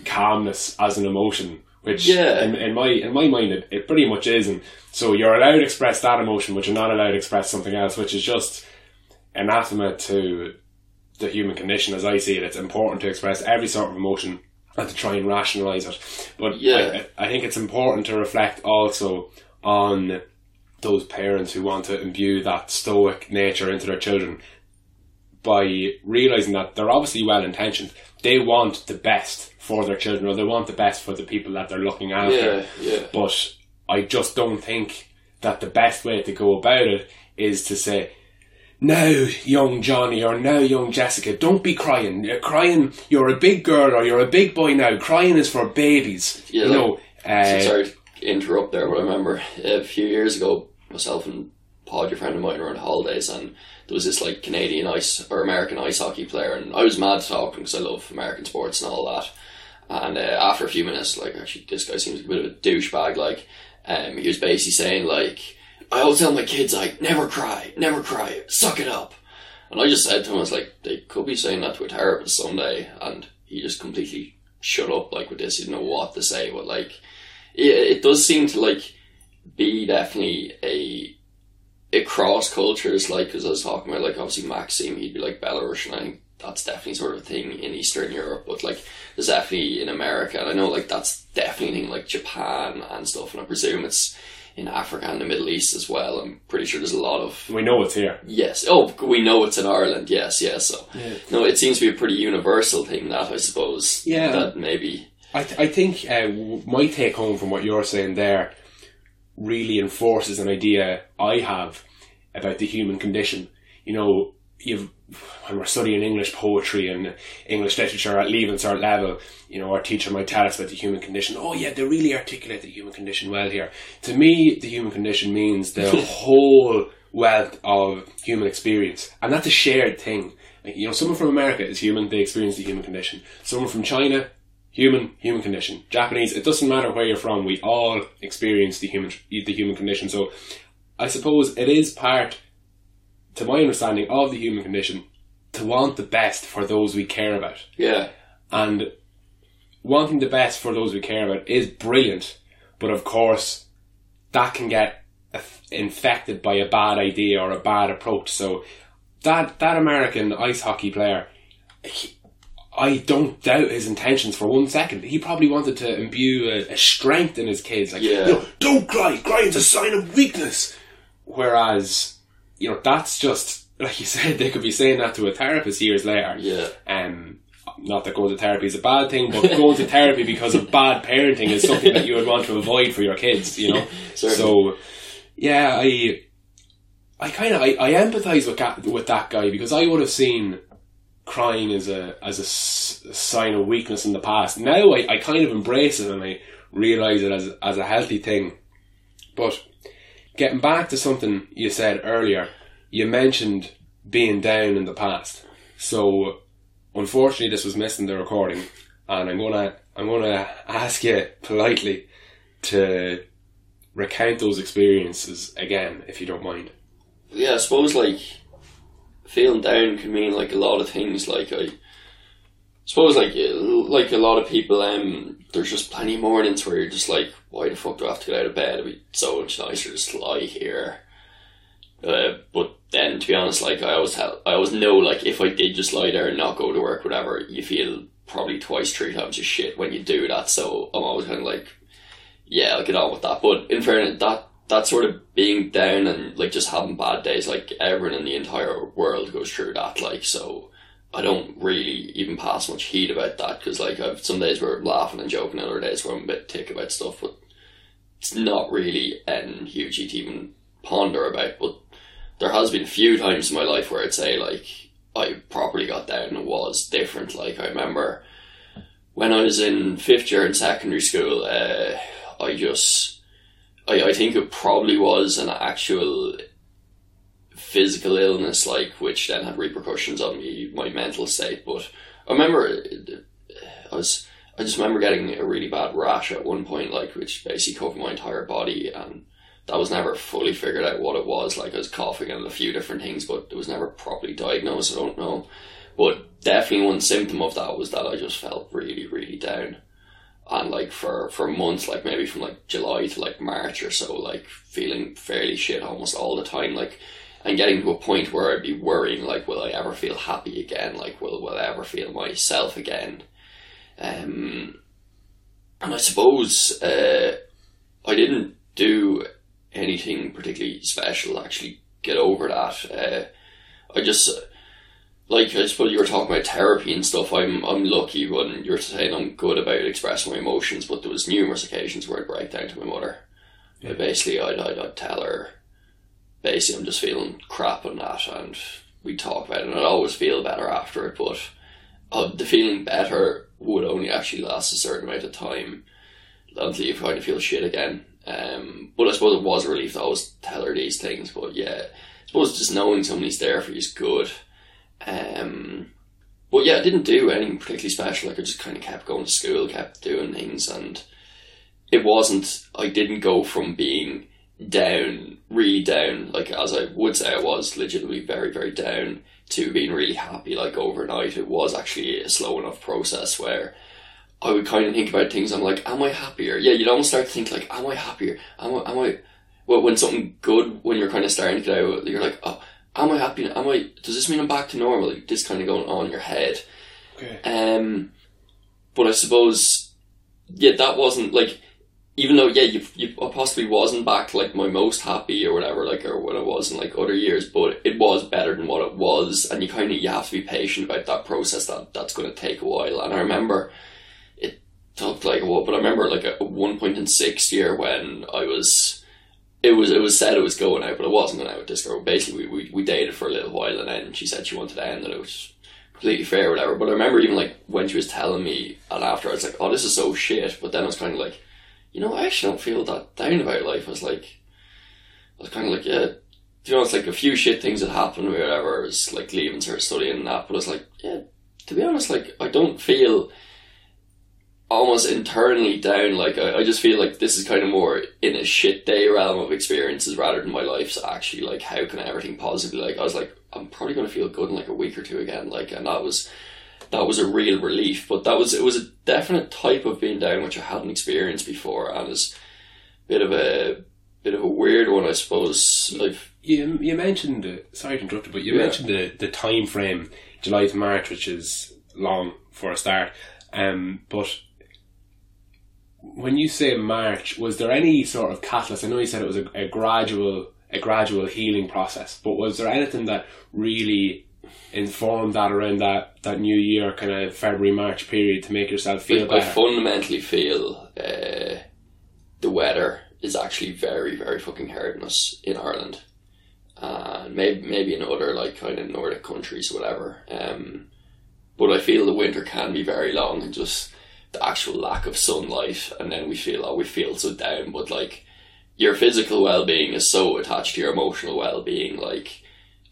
calmness as an emotion, which yeah, in my mind it pretty much is. And so you're allowed to express that emotion, but you're not allowed to express something else, which is just anathema to the human condition as I see it. It's important to express every sort of emotion and to try and rationalise it. But yeah, I think it's important to reflect also on those parents who want to imbue that stoic nature into their children by realising that they're obviously well intentioned. They want the best for their children, or they want the best for the people that they're looking after. Yeah. But I just don't think that the best way to go about it is to say, now young Johnny or now young Jessica, don't be crying. You're crying, you're a big girl or you're a big boy now. Crying is for babies. Yeah, you know. Sorry to interrupt there, but I remember a few years ago, myself and Pod, your friend of mine, were on holidays, and there was this like Canadian American ice hockey player, and I was mad to talk to him because I love American sports and all that. And after a few minutes, like, actually, this guy seems like a bit of a douchebag. Like, he was basically saying, like, I always tell my kids, like, never cry, suck it up. And I just said to him, I was like, they could be saying that to a therapist someday. And he just completely shut up, like, with this. He didn't know what to say. But, like, it does seem to, like, be definitely a cross cultures, like, because I was talking about, like, obviously Maxim, he'd be, like, Belarusian. I think that's definitely sort of a thing in Eastern Europe. But, like, there's definitely in America. And I know, like, that's definitely a thing, like, Japan and stuff. And I presume it's in Africa and the Middle East as well. I'm pretty sure there's a lot of... We know it's here. Yes. Oh, we know it's in Ireland. Yes, yes. So, yeah. No, it seems to be a pretty universal thing, that, I suppose. Yeah. That maybe... I think my take home from what you're saying there really enforces an idea I have about the human condition. You know, when we're studying English poetry and English literature at Leaving Cert level, you know, our teacher might tell us about the human condition. Oh yeah, they really articulate the human condition well here. To me, the human condition means the whole wealth of human experience. And that's a shared thing. You know, someone from America is human, they experience the human condition. Someone from China, human condition. Japanese, it doesn't matter where you're from, we all experience the human condition. So I suppose it is part, to my understanding, of the human condition to want the best for those we care about. Yeah. And wanting the best for those we care about is brilliant, but of course that can get infected by a bad idea or a bad approach. So that American ice hockey player, I don't doubt his intentions for 1 second. He probably wanted to imbue a strength in his kids. Like, yeah. You know, don't cry. Crying's a sign of weakness. Whereas, you know, that's just, like you said, they could be saying that to a therapist years later. Yeah. Not that going to therapy is a bad thing, but going to therapy because of bad parenting is something that you would want to avoid for your kids, you know? So, yeah, I empathise with that guy, because I would have seen crying as a sign of weakness in the past. Now I kind of embrace it and I realise it as a healthy thing. But getting back to something you said earlier, you mentioned being down in the past. So unfortunately this was missed in the recording, and I'm gonna ask you politely to recount those experiences again, if you don't mind. Yeah, I suppose, like, feeling down can mean, like, a lot of things. Like, I suppose, like a lot of people, there's just plenty of mornings where you're just like, why the fuck do I have to get out of bed? It'd be so much nicer to just lie here. But then, to be honest, like, I always know, like, if I did just lie there and not go to work, whatever, you feel probably twice, 3 times as shit when you do that. So I'm always kind of like, yeah, I'll get on with that. But in fairness, that sort of being down and, like, just having bad days, like, everyone in the entire world goes through that, like, so I don't really even pass much heat about that, because, like, I've some days where I'm laughing and joking, other days where I'm a bit tick about stuff, but it's not really huge to even ponder about. But there has been a few times in my life where I'd say, like, I properly got down and it was different. Like, I remember when I was in 5th year in secondary school, I think it probably was an actual physical illness, like, which then had repercussions on my mental state. But I remember I just remember getting a really bad rash at one point, like, which basically covered my entire body, and that was never fully figured out what it was. Like, I was coughing and a few different things, but it was never properly diagnosed. I don't know, but definitely one symptom of that was that I just felt really, really down. And, like, for months, like, maybe from, like, July to, like, March or so, like, feeling fairly shit almost all the time, like, and getting to a point where I'd be worrying, like, will I ever feel happy again? Like, will I ever feel myself again? And I suppose I didn't do anything particularly special to actually get over that. Like, I suppose you were talking about therapy and stuff. I'm lucky when you're saying I'm good about expressing my emotions, but there was numerous occasions where I'd break down to my mother. Yeah. Basically, I'd tell her, basically, I'm just feeling crap on that, and we'd talk about it, and I'd always feel better after it, but the feeling better would only actually last a certain amount of time until you kind of feel shit again. But I suppose it was a relief to always tell her these things. But yeah, I suppose just knowing somebody's there for you is good. But yeah, I didn't do anything particularly special. Like, I just kind of kept going to school, kept doing things, and I didn't go from being down, really down, like, as I would say I was legitimately very, very down, to being really happy, like, overnight. It was actually a slow enough process where I would kind of think about things. I'm like, am I happier? Yeah, you'd almost start to think, like, am I happier? Am I well, when something good, when you're kind of starting to get out, you're like, oh, am I happy? Does this mean I'm back to normal? Like, this kind of going on in your head. Okay. But I suppose, yeah, that wasn't, like, even though, yeah, I possibly wasn't back like my most happy or whatever, like, or what I was in like other years, but it was better than what it was, and you have to be patient about that process. That's going to take a while. And I remember it took like but I remember like at one point in sixth year when it was said it was going out, but it wasn't going out with this girl. Basically, we dated for a little while, and then she said she wanted to end, and it was completely fair or whatever. But I remember even like when she was telling me, and after I was like, oh, this is so shit. But then I was kind of like, I actually don't feel that down about life. I was kind of like, yeah, it's like a few shit things that happened or whatever. I was like leaving her studying and that, but I was like, yeah, to be honest, like I don't feel almost internally down. Like I just feel like this is kind of more in a shit day realm of experiences rather than my life's actually like how can everything positively. Like I was like, I'm probably going to feel good in like a week or two again. Like, and that was a real relief. But it was a definite type of being down which I hadn't experienced before, and it's a bit of a weird one, I suppose. You mentioned sorry to interrupt you, but you mentioned the time frame, July to March, which is long for a start. But when you say March, was there any sort of catalyst? I know you said it was a gradual healing process, but was there anything that really informed that around that new year, kind of February, March period, to make yourself feel better? I fundamentally feel the weather is actually very, very fucking hard on us in Ireland, and maybe in other like kind of Nordic countries or whatever. But I feel the winter can be very long, and just the actual lack of sunlight, and then we feel so down. But like your physical well-being is so attached to your emotional well-being, like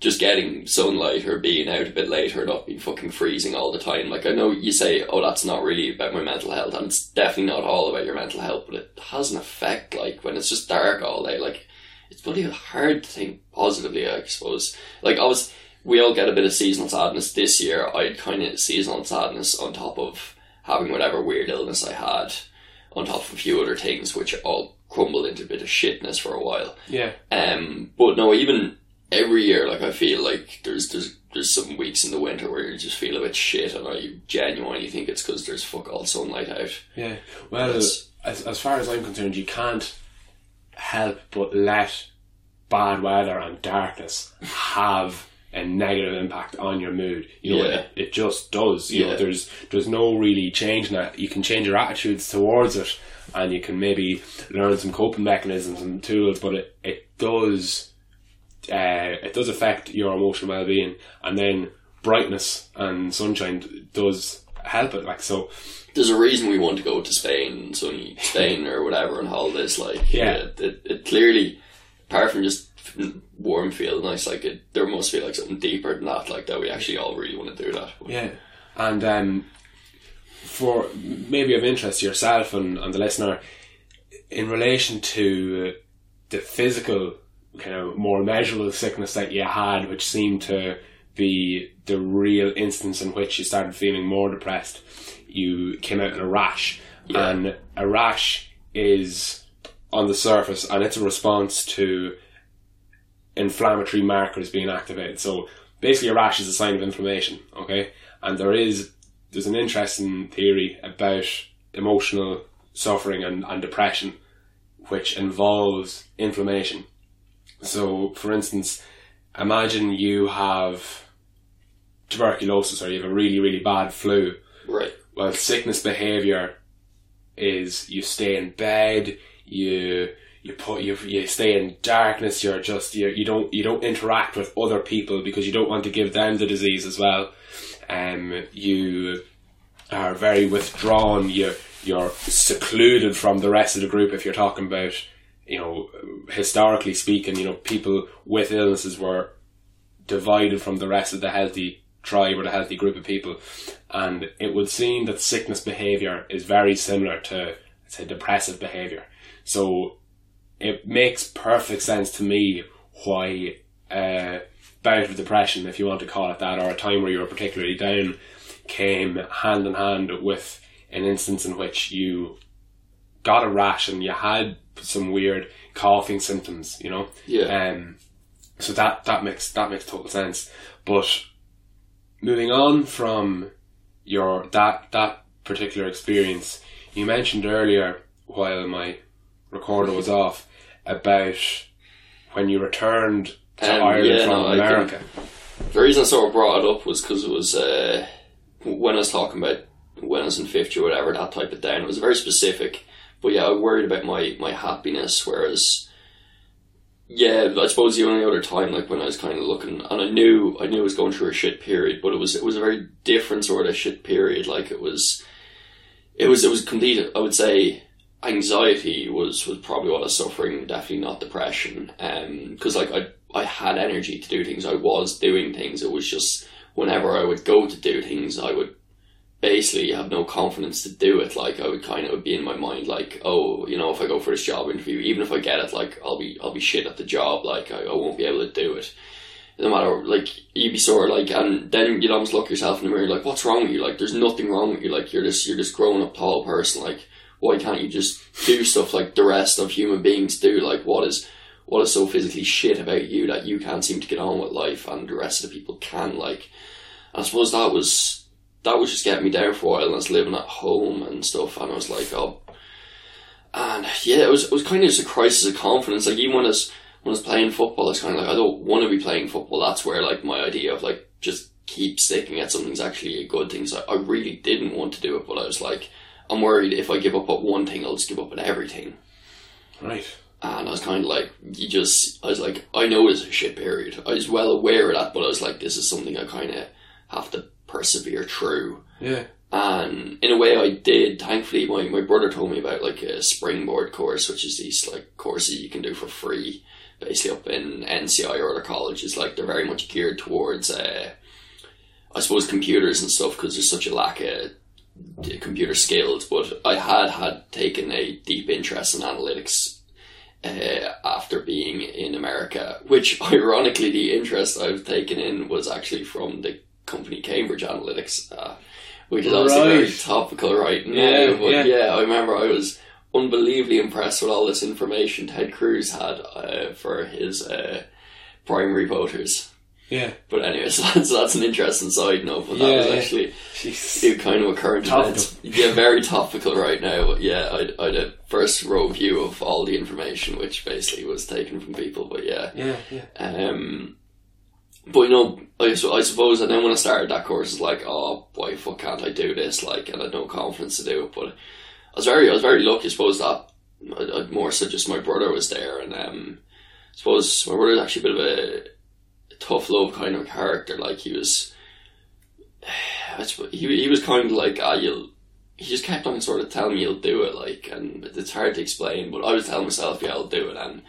just getting sunlight or being out a bit later, not being fucking freezing all the time. Like I know you say, oh, that's not really about my mental health, and it's definitely not all about your mental health, but it has an effect. Like when it's just dark all day, like it's bloody hard to think positively, I suppose. Like we all get a bit of seasonal sadness this year. I had kind of seasonal sadness on top of having whatever weird illness I had, on top of a few other things, which all crumbled into a bit of shitness for a while. Yeah. But no, even every year, like I feel like there's some weeks in the winter where you just feel a bit shit, and I genuinely think it's because there's fuck all sunlight out. Yeah. Well, as far as I'm concerned, you can't help but let bad weather and darkness have a negative impact on your mood. It just does. You know, there's no really changing that. You can change your attitudes towards it, and you can maybe learn some coping mechanisms and tools, but it does affect your emotional well-being. And then brightness and sunshine does help it. Like, so there's a reason we want to go to Spain, sunny Spain or whatever, and holidays. Like, it clearly, apart from just warm, feel nice, like there must be like something deeper than that, like that we actually all really want to do that. Yeah. And for maybe of interest to yourself and the listener, in relation to the physical kind of more measurable sickness that you had, which seemed to be the real instance in which you started feeling more depressed, you came out in a rash. And a rash is on the surface, and it's a response to inflammatory markers being activated. So basically a rash is a sign of inflammation, okay? And there's an interesting theory about emotional suffering and depression which involves inflammation. So for instance, imagine you have tuberculosis or you have a really, really bad flu. Right. Well, sickness behaviour is you stay in bed, you stay in darkness, you don't interact with other people because you don't want to give them the disease as well. You are very withdrawn, you're secluded from the rest of the group. If you're talking about, historically speaking, people with illnesses were divided from the rest of the healthy tribe or the healthy group of people, and it would seem that sickness behaviour is very similar to, say, depressive behaviour. So it makes perfect sense to me why a bout of depression, if you want to call it that, or a time where you were particularly down, came hand in hand with an instance in which you got a rash and you had some weird coughing symptoms, so that makes total sense. But moving on from that particular experience, you mentioned earlier, while my recorder was off, about when you returned to Ireland from America. The reason I sort of brought it up was because it was when I was talking about when I was in fifth year or whatever, that type of down. It was very specific, but yeah, I worried about my happiness, whereas I suppose the only other time, like when I was kind of looking, and I knew I was going through a shit period, but it was a very different sort of shit period. Like it was complete. I would say anxiety was probably what I was suffering. Definitely not depression. Because like I had energy to do things. I was doing things. It was just whenever I would go to do things, I would basically have no confidence to do it. Like I would kind of be in my mind like, oh, you know, if I go for this job interview, even if I get it, like I'll be shit at the job. Like I won't be able to do it. No matter, like you'd be sort of like, and then you'd almost look yourself in the mirror like, what's wrong with you? Like there's nothing wrong with you. Like you're this grown up tall person. Like why can't you just do stuff like the rest of human beings do? Like what is so physically shit about you that you can't seem to get on with life and the rest of the people can? Like, I suppose that was just getting me down for a while, and I was living at home and stuff, and I was like, oh, and yeah, it was kind of just a crisis of confidence. Like even when I was playing football, I was kind of like, I don't want to be playing football. That's where like my idea of like just keep sticking at something's actually a good thing. So I really didn't want to do it, but I was like, I'm worried if I give up at one thing, I'll just give up at everything. Right. And I was kind of like, I was like, I know this is a shit period. I was well aware of that, but I was like, this is something I kind of have to persevere through. Yeah. And in a way I did. Thankfully, my brother told me about like a springboard course, which is these like courses you can do for free, basically up in NCI or other colleges. Like they're very much geared towards, I suppose, computers and stuff, because there's such a lack of computer skills. But I had taken a deep interest in analytics after being in America, which ironically the interest I've taken in was actually from the company Cambridge Analytics, which is obviously very topical right now. But I remember I was unbelievably impressed with all this information Ted Cruz had for his primary voters. Yeah. But anyway, so that's an interesting side note, but that was actually kind of a current event. Yeah, very topical right now. But yeah, I had a first row view of all the information, which basically was taken from people. But but you know, I suppose, and then when I started that course, it's like, oh, why the fuck can't I do this? Like, and I had no confidence to do it. But I was very lucky, I suppose, that more so just my brother was there, and I suppose my brother was actually a bit of a tough love kind of character. Like he was kind of like, he just kept on sort of telling me you'll do it, like, and it's hard to explain, but I was telling myself, yeah, I'll do it, and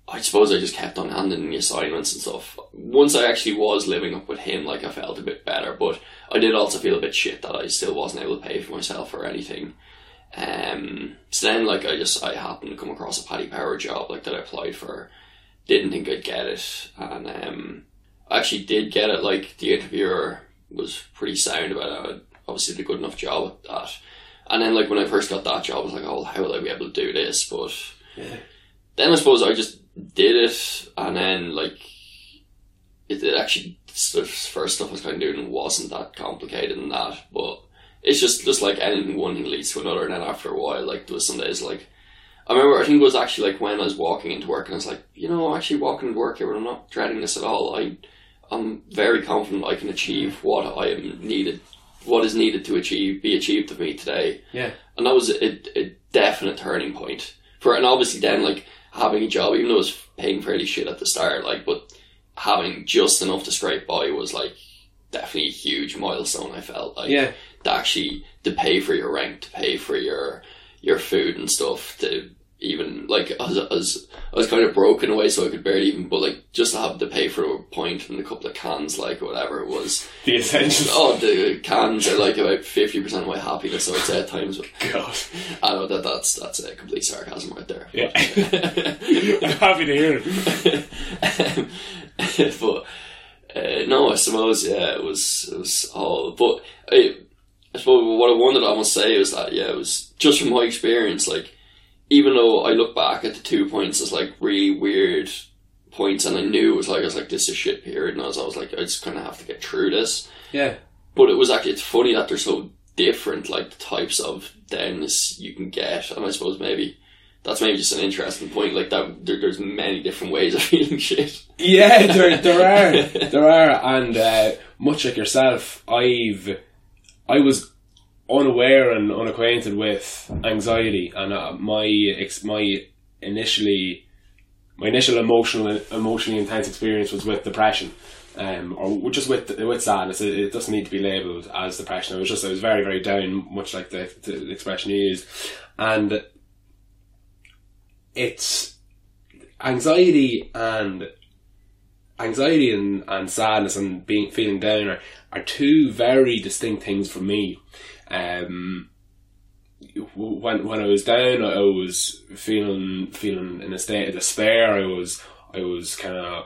I suppose I just kept on handing the assignments and stuff. Once I actually was living up with him, like, I felt a bit better, but I did also feel a bit shit that I still wasn't able to pay for myself or anything. So then, like, I happened to come across a Paddy Power job, like, that I applied for. Didn't think I'd get it, and I actually did get it. Like, the interviewer was pretty sound about it. I obviously did a good enough job at that. And then, like, when I first got that job, I was like, oh, how will I be able to do this? But then I suppose I just did it, and then, like, it actually, the first stuff I was kind of doing wasn't that complicated and that, but it's just like anything, one thing leads to another, and then after a while, like, there was some days, like, I remember, I think it was actually like when I was walking into work, and I was like, you know, I'm actually walking into work here, but I'm not dreading this at all. I'm very confident I can achieve what is needed to be achieved of me today. Yeah. And that was a definite turning point. And obviously then, like, having a job, even though it was paying fairly shit at the start, like, but having just enough to scrape by was, like, definitely a huge milestone, I felt. Like, to actually, to pay for your rent, to pay for your food and stuff, to even, like, I was kind of broken away, so I could barely even, but, like, just to have to pay for a pint and a couple of cans, like, or whatever it was. The essentials. Oh, the cans are, like, about 50% of my happiness, I would say, at times. God. I know that's a complete sarcasm right there. Yeah. I'm happy to hear it. But, no, I suppose, it was all, but, I suppose what I wanted to almost say was that, it was just from my experience, like, even though I look back at the 2 points as, like, really weird points, and I knew it was like, this is a shit period, and I was like, I just kind of have to get through this. Yeah. But it was actually, it's funny that they're so different, like, the types of downness you can get, and I suppose maybe that's maybe just an interesting point. Like that, there's many different ways of feeling shit. Yeah, there are, and much like yourself, I was unaware and unacquainted with anxiety, and my initial emotionally intense experience was with depression, or just with sadness. It doesn't need to be labelled as depression. I was very, very down, much like the expression you used, and it's anxiety and sadness and feeling down are two very distinct things for me. When I was down, I was feeling in a state of despair. I was kind of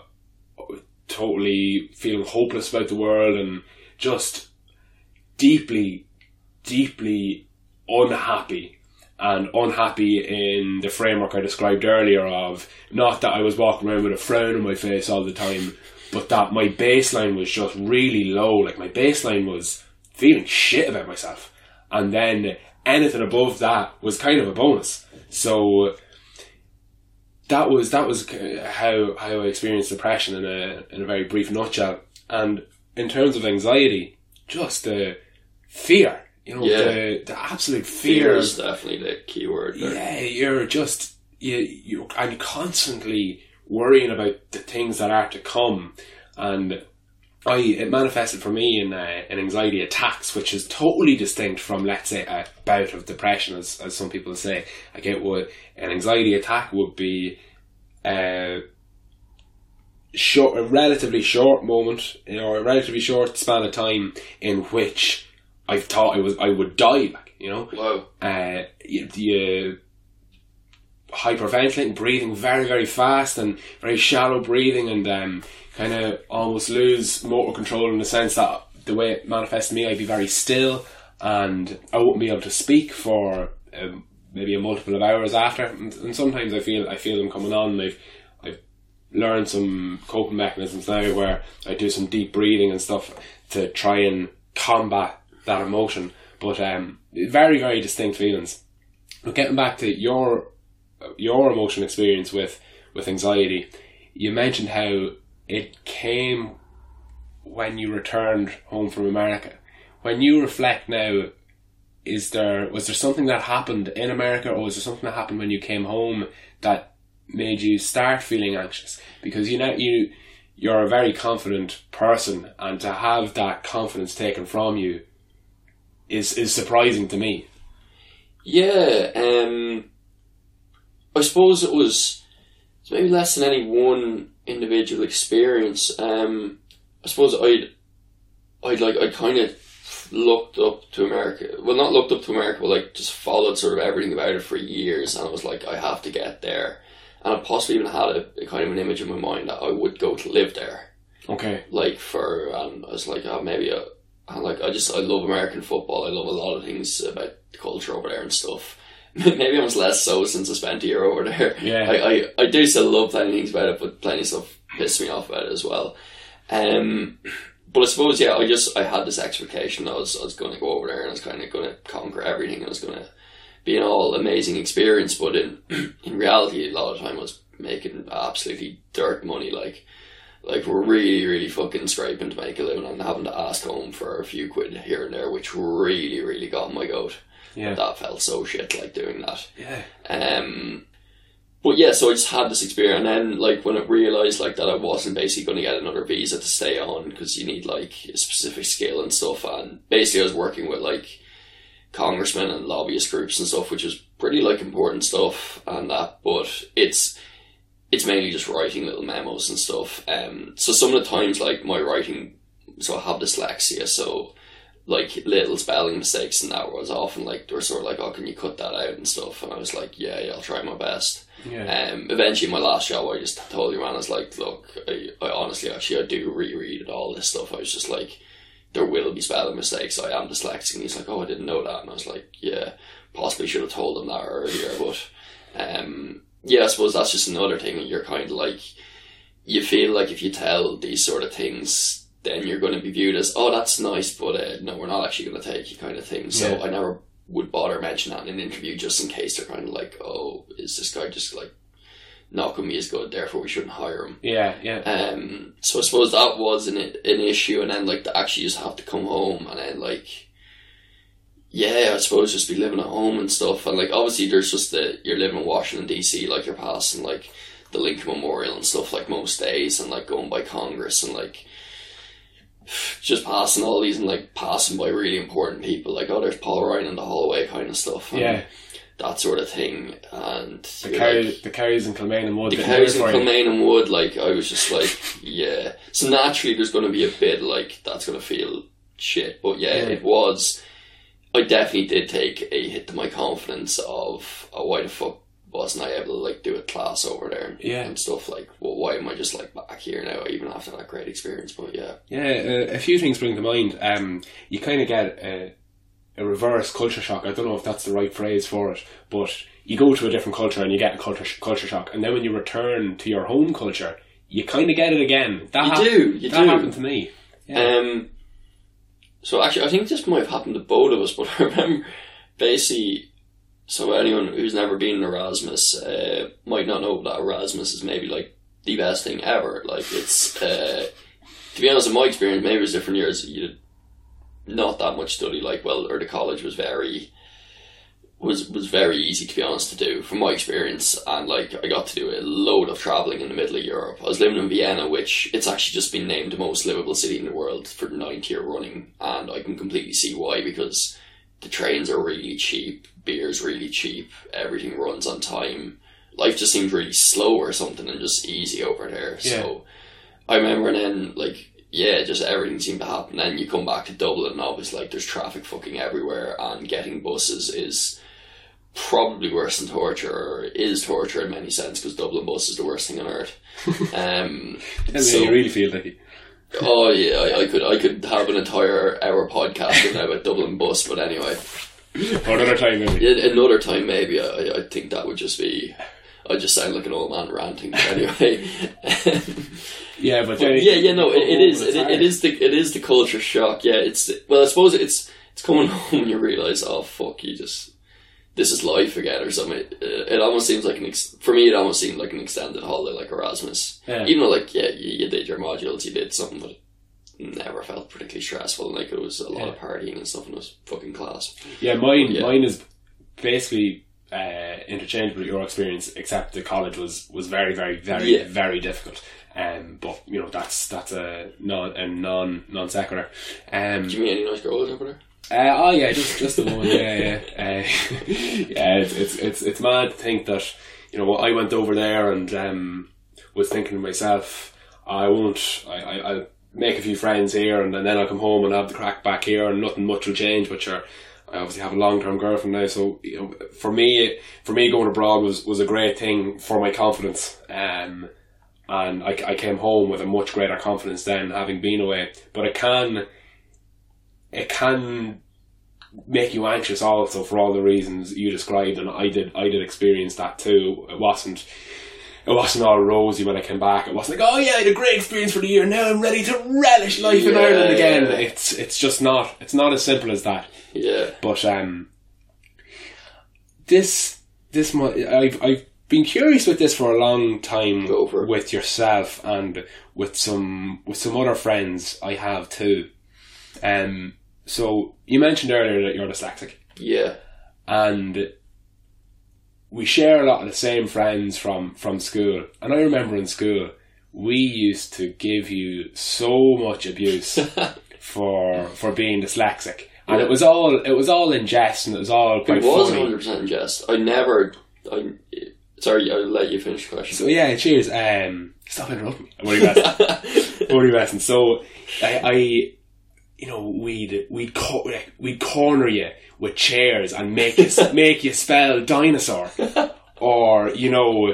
totally feeling hopeless about the world and just deeply, deeply unhappy. And unhappy in the framework I described earlier of, not that I was walking around with a frown on my face all the time, but that my baseline was just really low. Like, my baseline was feeling shit about myself. And then anything above that was kind of a bonus. So that was how I experienced depression in a very brief nutshell. And in terms of anxiety, just the fear. You know, the absolute fear is definitely the key word there. Yeah, you're just you're constantly worrying about the things that are to come, and it manifested for me in anxiety attacks, which is totally distinct from, let's say, a bout of depression, as some people say. I get what an anxiety attack would be. A relatively short moment, or a relatively short span of time in which I thought I would die, like, you know. Wow. You hyperventilating, breathing very, very fast and very shallow breathing, and kind of almost lose motor control, in the sense that the way it manifests me, I'd be very still and I wouldn't be able to speak for maybe a multiple of hours after. And sometimes I feel them coming on. And I've learned some coping mechanisms now where I do some deep breathing and stuff to try and combat that emotion. But very, very distinct feelings. But getting back to your emotional experience with anxiety, you mentioned how it came when you returned home from America. When you reflect now, was there something that happened in America, or was there something that happened when you came home that made you start feeling anxious? Because you're a very confident person, and to have that confidence taken from you is surprising to me. Yeah, I suppose it's maybe less than any one individual experience. I suppose I'd kind of looked up to America. Well, not looked up to America, but like just followed sort of everything about it for years, and I was like, I have to get there. And I possibly even had a kind of an image in my mind that I would go to live there. Okay. Like I was like, I love American football. I love a lot of things about the culture over there and stuff. Maybe I was less so since I spent a year over there. Yeah. I do still love plenty of things about it, but plenty of stuff pissed me off about it as well. But I suppose, yeah, I had this expectation that I was going to go over there and I was kind of going to conquer everything. I was going to be an all amazing experience, but in reality, a lot of the time I was making absolutely dirt money, like we're really, really fucking scraping to make a living and having to ask home for a few quid here and there, which really, really got my goat. Yeah. That felt so shit, like doing that. Yeah. But yeah, so I just had this experience, and then like when I realised like that I wasn't basically going to get another visa to stay on, because you need like a specific skill and stuff, and basically I was working with like congressmen and lobbyist groups and stuff, which is pretty like important stuff and that, but it's mainly just writing little memos and stuff. So some of the times like my writing, so I have dyslexia, so like little spelling mistakes and that was often like, they were sort of like, oh, can you cut that out and stuff, and I was like, yeah, I'll try my best. Yeah. Eventually my last job, I just told your man, I was like, look, I honestly actually I do reread all this stuff. I was just like, there will be spelling mistakes, I am dyslexic. And he's like, oh, I didn't know that. And I was like, yeah, possibly should have told him that earlier. But yeah, I suppose that's just another thing. You're kind of like, you feel like if you tell these sort of things, then you're going to be viewed as, oh, that's nice, but no, we're not actually going to take you, kind of thing. So yeah. I never would bother mention that in an interview just in case they're kind of like, oh, is this guy just like not going to be as good, therefore we shouldn't hire him. Yeah. So I suppose that was an issue, and then like to actually just have to come home and then like, yeah, I suppose just be living at home and stuff. And like obviously there's just you're living in Washington DC, like you're passing like the Lincoln Memorial and stuff like most days, and like going by Congress and like just passing all these and like passing by really important people, like, oh, there's Paul Ryan in the hallway kind of stuff. And that sort of thing. And the cows in Kilmaine and Wood. The cows in Kilmaine and Wood, like, I was just like, yeah. So naturally there's going to be a bit like, that's going to feel shit. But yeah, it was, I definitely did take a hit to my confidence of, oh, why the fuck wasn't I able to like do a class over there and stuff, like, well, why am I just like back here now even after that great experience? But a few things spring to mind. You kind of get a reverse culture shock. I don't know if that's the right phrase for it, but you go to a different culture and you get a culture shock, and then when you return to your home culture you kind of get it again. That happened to me. So actually I think this might have happened to both of us, but I remember basically, so anyone who's never been in Erasmus might not know that Erasmus is maybe like the best thing ever. Like it's, to be honest, in my experience, maybe it was different years, you did not that much study, like, well, or the college was very easy, to be honest, to do from my experience. And like I got to do a load of travelling in the middle of Europe. I was living in Vienna, which it's actually just been named the most livable city in the world for the 9th year running, and I can completely see why, because the trains are really cheap, beer's really cheap, everything runs on time. Life just seems really slow or something and just easy over there. So I remember then, like, just everything seemed to happen. Then you come back to Dublin and obviously like there's traffic fucking everywhere, and getting buses is probably worse than torture, or is torture in many sense, because Dublin bus is the worst thing on earth. So you really feel like it. Oh yeah, I could have an entire hour podcast now about Dublin bus, but anyway. Another time maybe. Another time maybe. I think that would just be, I just sound like an old man ranting. But anyway. It is the culture shock. Yeah, I suppose it's coming home and you realise, oh fuck, this is life again or something. It almost seems like for me it almost seemed like an extended holiday, like Erasmus. Even though like you did your modules, you did something, but it never felt particularly stressful. Like it was a lot of partying and stuff, and it was fucking class. Mine is basically interchangeable with your experience, except the college was very very very very difficult. But you know that's a non sequitur. Do you meet any nice girls over there? Just the one. It's mad to think that, you know, I went over there and was thinking to myself, I'll make a few friends here and then I'll come home and have the crack back here and nothing much will change. But I obviously have a long-term girlfriend now, so you know, for me going abroad was a great thing for my confidence. And I came home with a much greater confidence then, having been away. But it can make you anxious also for all the reasons you described, and I did experience that too. It wasn't all rosy when I came back. It wasn't like, oh yeah, I had a great experience for the year, now I'm ready to relish life in Ireland again. It's just not. It's not as simple as that. But I've been curious with this for a long time with yourself and with some other friends I have too. So you mentioned earlier that you're dyslexic. Yeah. And we share a lot of the same friends from school. And I remember in school we used to give you so much abuse for being dyslexic. And it was all in jest, and it was all quite funny. It was 100% in jest. Sorry, I'll let you finish the question. So yeah, cheers. Stop interrupting me. I'm only messing. So you know, we'd corner you with chairs and make you spell dinosaur, or you know,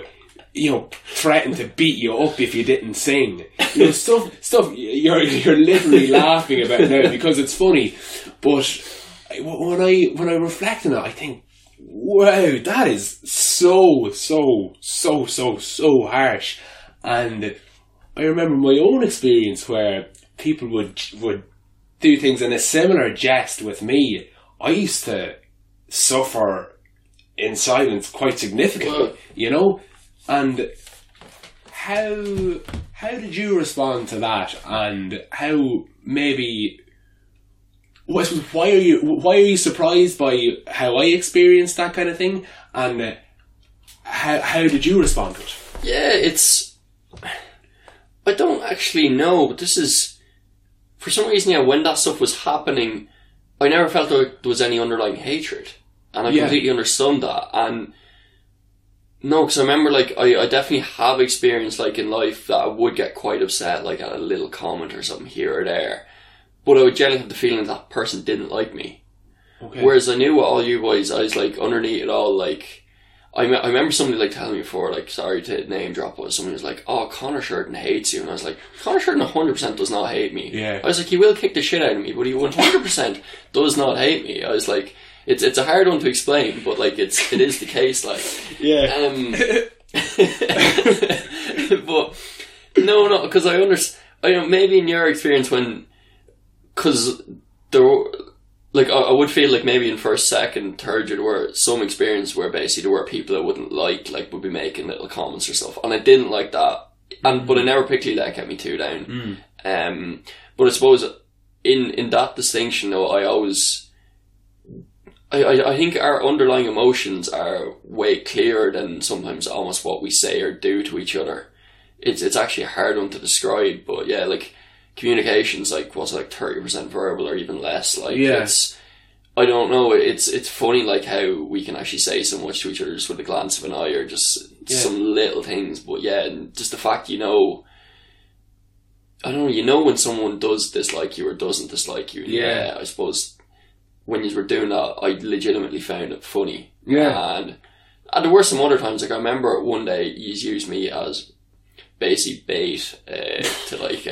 threaten to beat you up if you didn't sing. You know, stuff you're literally laughing about now because it's funny. But when I reflect on it, I think, wow, that is so harsh. And I remember my own experience where people would do things in a similar jest with me. I used to suffer in silence quite significantly, you know? And how did you respond to that? And how maybe... why are you surprised by how I experienced that kind of thing? And how did you respond to it? Yeah, I don't actually know, but this is... For some reason, when that stuff was happening, I never felt like there was any underlying hatred. And I completely understood that. And no, because I remember, like, I definitely have experienced, like, in life that I would get quite upset, like, at a little comment or something here or there. But I would generally have the feeling that person didn't like me. Okay. Whereas I knew what all you boys, I was, like, underneath it all, like... I remember somebody, like, telling me before, like, sorry to name drop, but somebody was like, oh, Connor Sheridan hates you. And I was like, Connor Sheridan 100% does not hate me. Yeah. I was like, he will kick the shit out of me, but he 100% does not hate me. I was like... It's a hard one to explain, but like it is the case, like but no, because I understand. I know maybe in your experience because there were, like I would feel like maybe in first, second, third year there were some experience where basically there were people that wouldn't like would be making little comments or stuff, and I didn't like that, but I never particularly let get me too down. But I suppose in that distinction, though, I think our underlying emotions are way clearer than sometimes almost what we say or do to each other. It's actually a hard one to describe, but yeah, like communication's like 30% verbal or even less. Like I don't know. It's funny like how we can actually say so much to each other just with a glance of an eye or just some little things. But yeah, and just the fact I don't know, when someone does dislike you or doesn't dislike you. Yeah, I suppose. When you were doing that, I legitimately found it funny. Yeah. And there were some other times, like I remember one day you used me as basically bait to like,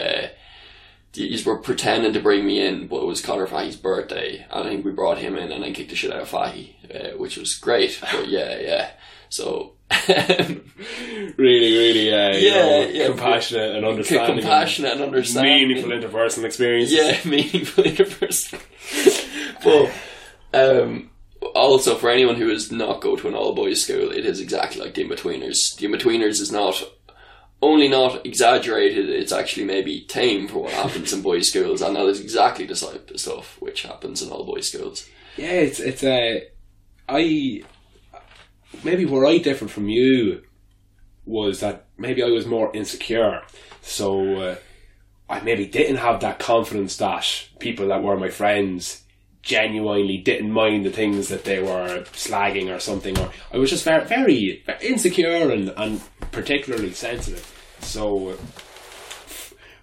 you were pretending to bring me in, but it was Conor Fahy's birthday, and I think we brought him in and then kicked the shit out of Fahy, which was great. But yeah. So really, compassionate and understanding. Meaningful interpersonal experience. Yeah, meaningful interpersonal. But also for anyone who does not go to an all boys school, it is exactly like the In-Betweeners. The In-Betweeners is not exaggerated, it's actually maybe tame for what happens in boys' schools, and that is exactly the type of stuff which happens in all boys' schools. Yeah, maybe where I differed from you was that maybe I was more insecure, so I maybe didn't have that confidence that people that were my friends genuinely didn't mind the things that they were slagging or something, or I was just very, very insecure and particularly sensitive. So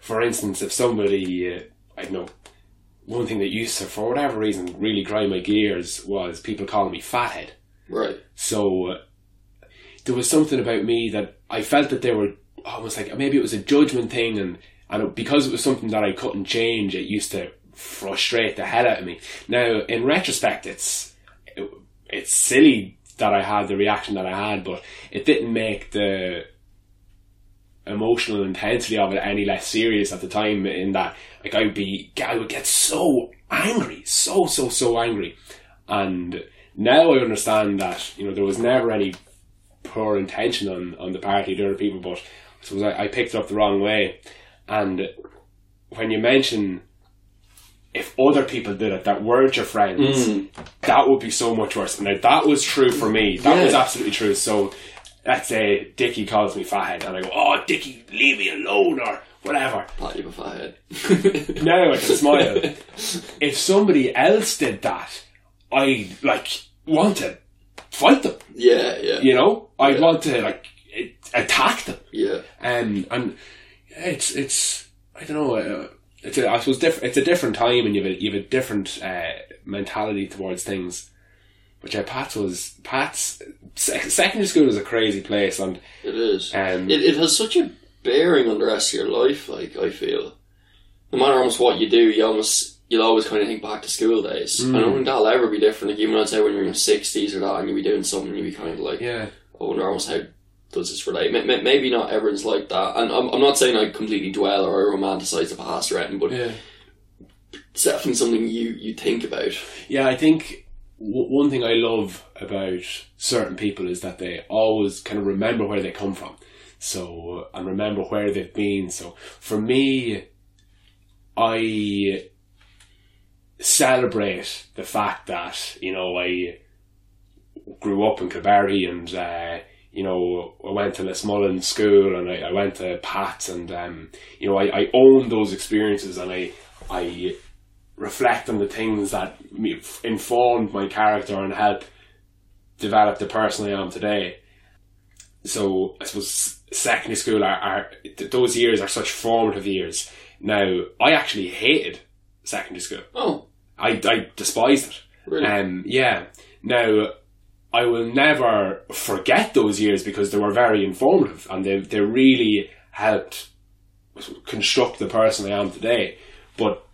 for instance, if somebody I don't know, one thing that used to, for whatever reason, really grind my gears was people calling me fathead. Right. So there was something about me that I felt that they were almost like, maybe it was a judgment thing, and because it was something that I couldn't change, it used to frustrate the hell out of me. Now, in retrospect, it's silly that I had the reaction that I had, but it didn't make the emotional intensity of it any less serious at the time, in that like I would get so angry, so angry. And now I understand that, there was never any poor intention on the part of the other people, but I suppose I picked it up the wrong way. And when you mention if other people did it that weren't your friends, that would be so much worse. Now that was true for me. That was absolutely true. So let's say Dickie calls me fathead and I go, oh Dickie, leave me alone, or whatever. Pat you a fathead. Now I can smile. If somebody else did that, I want to fight them. Yeah. I'd want to attack them. Yeah. And it's I don't know. I suppose it's a different time, and you have a different mentality towards things. But yeah, Pat's secondary school is a crazy place, and it is. It has such a bearing on the rest of your life. Like, I feel, no matter almost what you do, you'll always kind of think back to school days. I don't think that'll ever be different. Like, even I'd say when you're in your 60s or that, and you'll be doing something, you'll be kind of like, I wonder almost how does this relate. Maybe not everyone's like that, and I'm not saying I completely dwell or I romanticise the past or anything, but it's definitely something you think about. Yeah, I think one thing I love about certain people is that they always kind of remember where they come from. So, and remember where they've been. So for me, I celebrate the fact that, you know, I grew up in Corbally and, you know, I went to Lismullen School and I went to Pat's and, you know, I own those experiences and I reflect on the things that informed my character and help develop the person I am today. So I suppose secondary school those years are such formative years. Now, I actually hated secondary school. Oh. I despised it. Really? Yeah. Now, I will never forget those years because they were very informative and they really helped construct the person I am today. But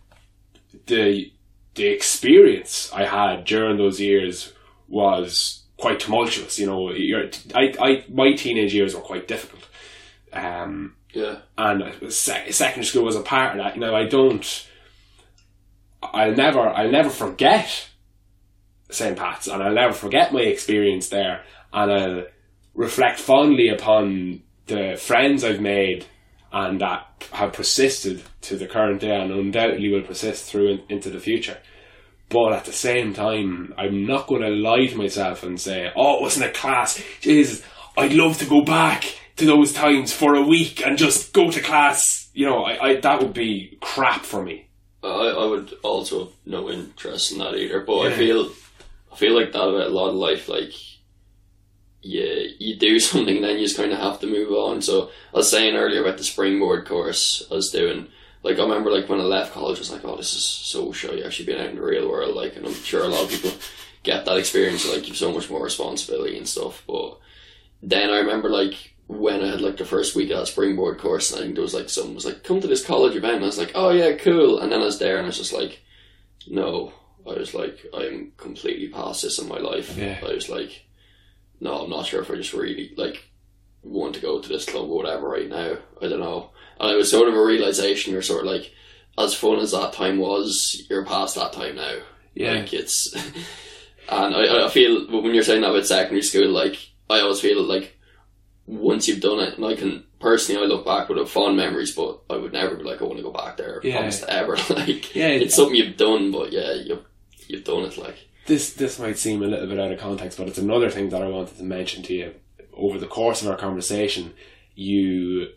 the experience I had during those years was quite tumultuous. You know, my teenage years were quite difficult. Yeah. And secondary school was a part of that. You know, I'll never forget St. Pat's, and I'll never forget my experience there, and I'll reflect fondly upon the friends I've made and that have persisted to the current day and undoubtedly will persist through into the future. But at the same time, I'm not going to lie to myself and say, oh, it wasn't a class. Jesus, I'd love to go back to those times for a week and just go to class. You know, that would be crap for me. I would also have no interest in that either, but Yeah. I feel like that about a lot of life, like, you do something and then you just kind of have to move on. So I was saying earlier about the springboard course I was doing. Like, I remember, like, when I left college, I was like, oh, this is so shy, actually being out in the real world, like, and I'm sure a lot of people get that experience, like, you have so much more responsibility and stuff. But then I remember, like, when I had, like, the first week of that springboard course, and I think there was, like, someone was like, come to this college event, and I was like, oh yeah, cool. And then I was there and I was just like, no. I was like, I'm completely past this in my life. Yeah. I was like, no, I'm not sure if I just really, like, want to go to this club or whatever right now. I don't know. And it was sort of a realisation, you're sort of like, as fun as that time was, you're past that time now. Yeah. Like, it's... And I feel, when you're saying that about secondary school, like, I always feel like, once you've done it, and I can, personally, I look back with fond memories, but I would never be like, I want to go back there, Yeah. promise to ever. Like, Yeah, it's something you've done, but yeah, you've done it, like. This might seem a little bit out of context, but it's another thing that I wanted to mention to you. Over the course of our conversation, you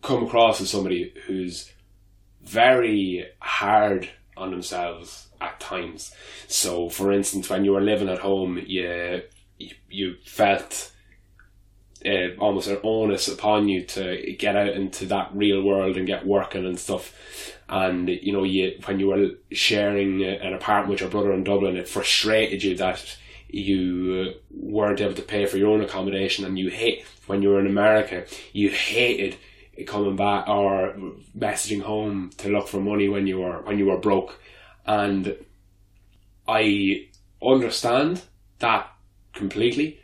come across as somebody who's very hard on themselves at times. So, for instance, when you were living at home, you felt almost an onus upon you to get out into that real world and get working and stuff. And, you know, when you were sharing an apartment with your brother in Dublin, it frustrated you that you weren't able to pay for your own accommodation, and when you were in America, you hated coming back or messaging home to look for money when you were broke. And I understand that completely,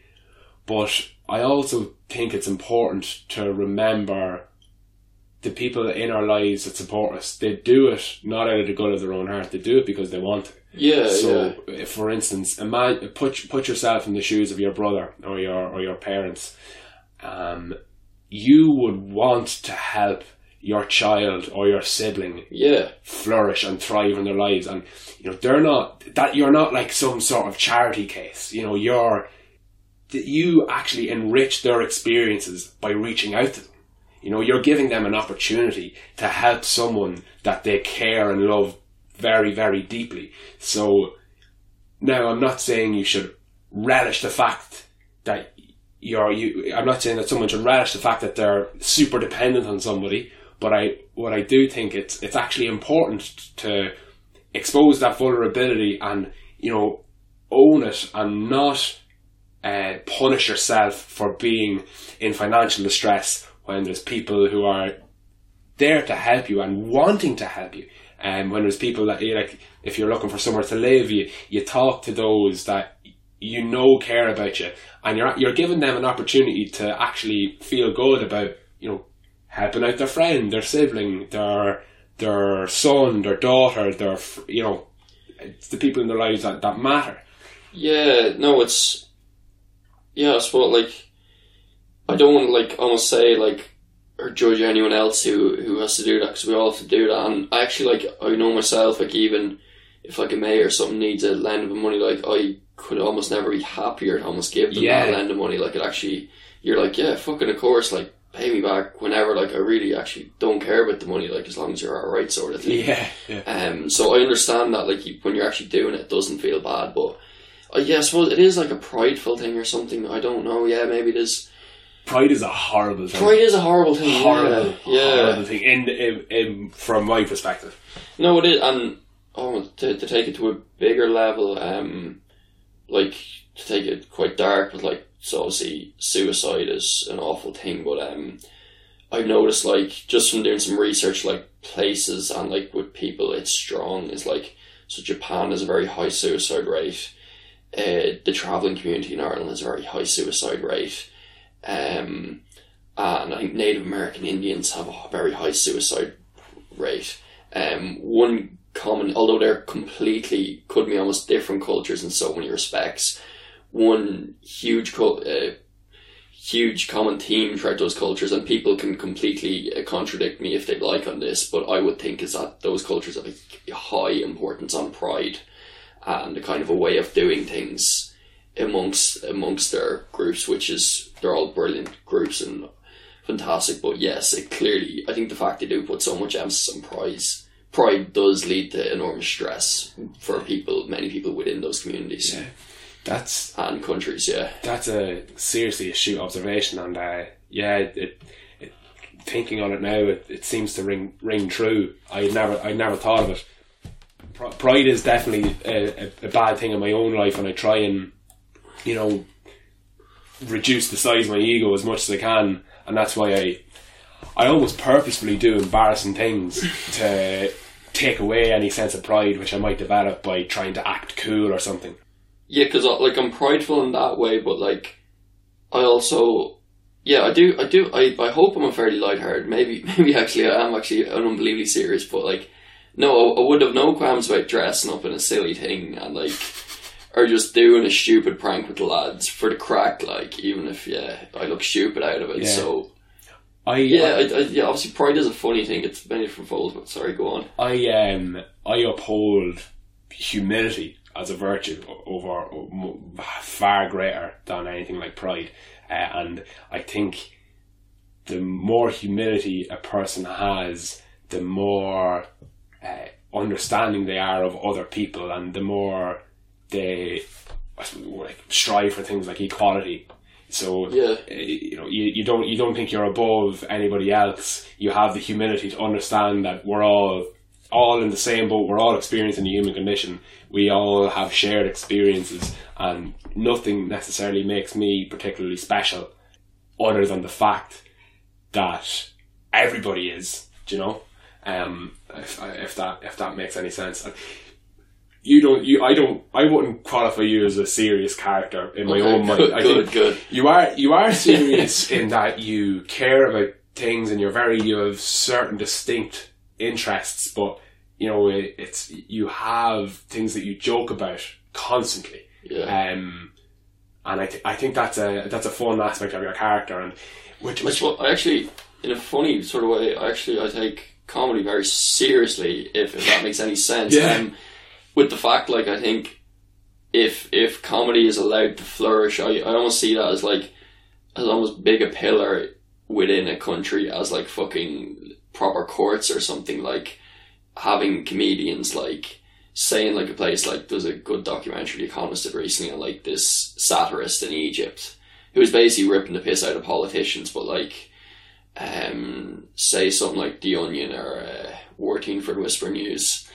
but I also think it's important to remember the people in our lives that support us. They do it not out of the good of their own heart. They do it because they want to. Yeah. So, if, for instance, put yourself in the shoes of your brother or your parents. You would want to help your child or your sibling flourish and thrive in their lives, and you know you're not like some sort of charity case. You know, you actually enrich their experiences by reaching out to them. You know, you're giving them an opportunity to help someone that they care and love very, very deeply. So now, I'm not saying you should relish the fact that I'm not saying that someone should relish the fact that they're super dependent on somebody, but what I do think it's actually important to expose that vulnerability and, you know, own it and not punish yourself for being in financial distress when there's people who are there to help you and wanting to help you. And when there's people that, like, if you're looking for somewhere to live, you talk to those that you know care about you, and you're giving them an opportunity to actually feel good about, you know, helping out their friend, their sibling, their son, their daughter, you know, it's the people in their lives that matter. Yeah, no, it's... Yeah, I suppose, like... I don't want to, like, almost say, like, or judge anyone else who has to do that, because we all have to do that. And I actually, like, I know myself, like, even if, like, a mate or something needs a lend of money, like, I could almost never be happier to almost give them that lend of money. Like, it actually... You're like, yeah, fucking of course, like, pay me back whenever. Like, I really actually don't care about the money, like, as long as you're alright, sort of thing. Yeah. So I understand that, like, when you're actually doing it, it doesn't feel bad, but yeah, I suppose it is like a prideful thing or something. I don't know. Yeah, maybe it is. Pride is a horrible thing. Pride is a horrible thing. Horrible thing. In from my perspective. No, it is, and to take it to a bigger level, like, to take it quite dark, but like, so obviously suicide is an awful thing, but I've noticed, like, just from doing some research, like, places and, like, with people, it's strong. It's like, so Japan has a very high suicide rate. The travelling community in Ireland has a very high suicide rate. And I think Native American Indians have a very high suicide rate. One common, although they're completely, could be almost different cultures in so many respects, one huge common theme throughout those cultures, and people can completely contradict me if they'd like on this, but I would think is that those cultures have a high importance on pride and a kind of a way of doing things amongst their groups, which is, they're all brilliant groups and fantastic, but yes, it clearly, I think the fact they do put so much emphasis on pride does lead to enormous stress for many people within those communities. And countries, That's a seriously astute observation, and thinking on it now, it seems to ring true. I'd never thought of it. Pride is definitely a bad thing in my own life, and I try and, reduce the size of my ego as much as I can, and that's why I almost purposefully do embarrassing things to take away any sense of pride which I might develop by trying to act cool or something. Yeah, because, like, I'm prideful in that way, but, like, I also, I hope I'm a fairly lighthearted. Maybe actually I am actually unbelievably serious, but, like, no, I would have no qualms about dressing up in a silly thing and, like, or just doing a stupid prank with the lads for the crack, like, even if, I look stupid out of it, so... obviously pride is a funny thing, it's many different folds, but sorry, go on. I uphold humility as a virtue over far greater than anything like pride, and I think the more humility a person has, the more understanding they are of other people, and the more they strive for things like equality. So you don't think you're above anybody else. You have the humility to understand that we're all in the same boat. We're all experiencing the human condition. We all have shared experiences, and nothing necessarily makes me particularly special other than the fact that everybody is, if that makes any sense. I wouldn't qualify you as a serious character in my own mind. I think you are serious in that you care about things and you have certain distinct interests, but you have things that you joke about constantly. And I think that's a fun aspect of your character, and which I actually, in a funny sort of way, I take comedy very seriously, if that makes any sense. With the fact, like, I think if comedy is allowed to flourish, I almost see that as almost big a pillar within a country as, like, fucking proper courts or something, like having comedians, like, say in, like, a place, like, there's a good documentary The Economist did recently on, like, this satirist in Egypt who was basically ripping the piss out of politicians, but, like, say something like The Onion or War for the Whisper News,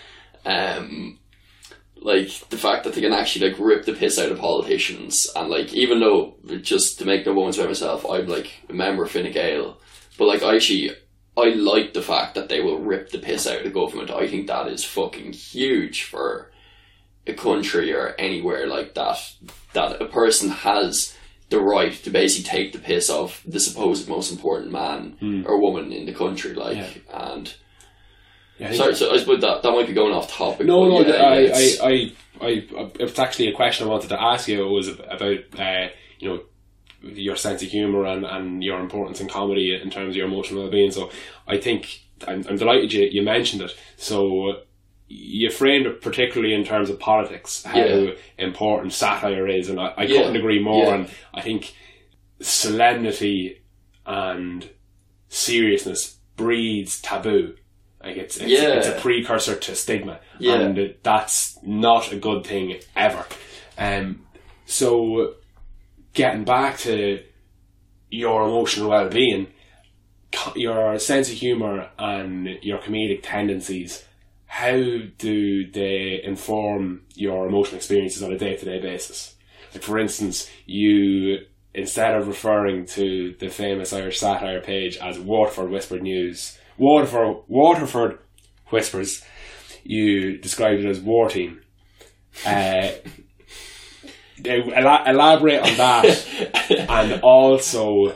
like, the fact that they can actually, like, rip the piss out of politicians, and, like, even though, just to make no bones about myself, I'm, like, a member of Fine Gael, but, like, I like the fact that they will rip the piss out of the government. I think that is fucking huge for a country or anywhere like that a person has the right to basically take the piss off the supposed most important man or woman in the country, like, and... Sorry, so I suppose that might be going off topic. No, it's actually a question I wanted to ask you. It was about your sense of humour and your importance in comedy in terms of your emotional well-being. So I think I'm delighted you mentioned it. So you framed it particularly in terms of politics, how important satire is, and I couldn't agree more. And I think solemnity and seriousness breeds taboo. Like it's a precursor to stigma, and that's not a good thing ever. So getting back to your emotional well-being, your sense of humour and your comedic tendencies, how do they inform your emotional experiences on a day-to-day basis? Like, for instance, you, instead of referring to the famous Irish satire page as Waterford Whispers, you described it as Warteen. Elaborate on that, and also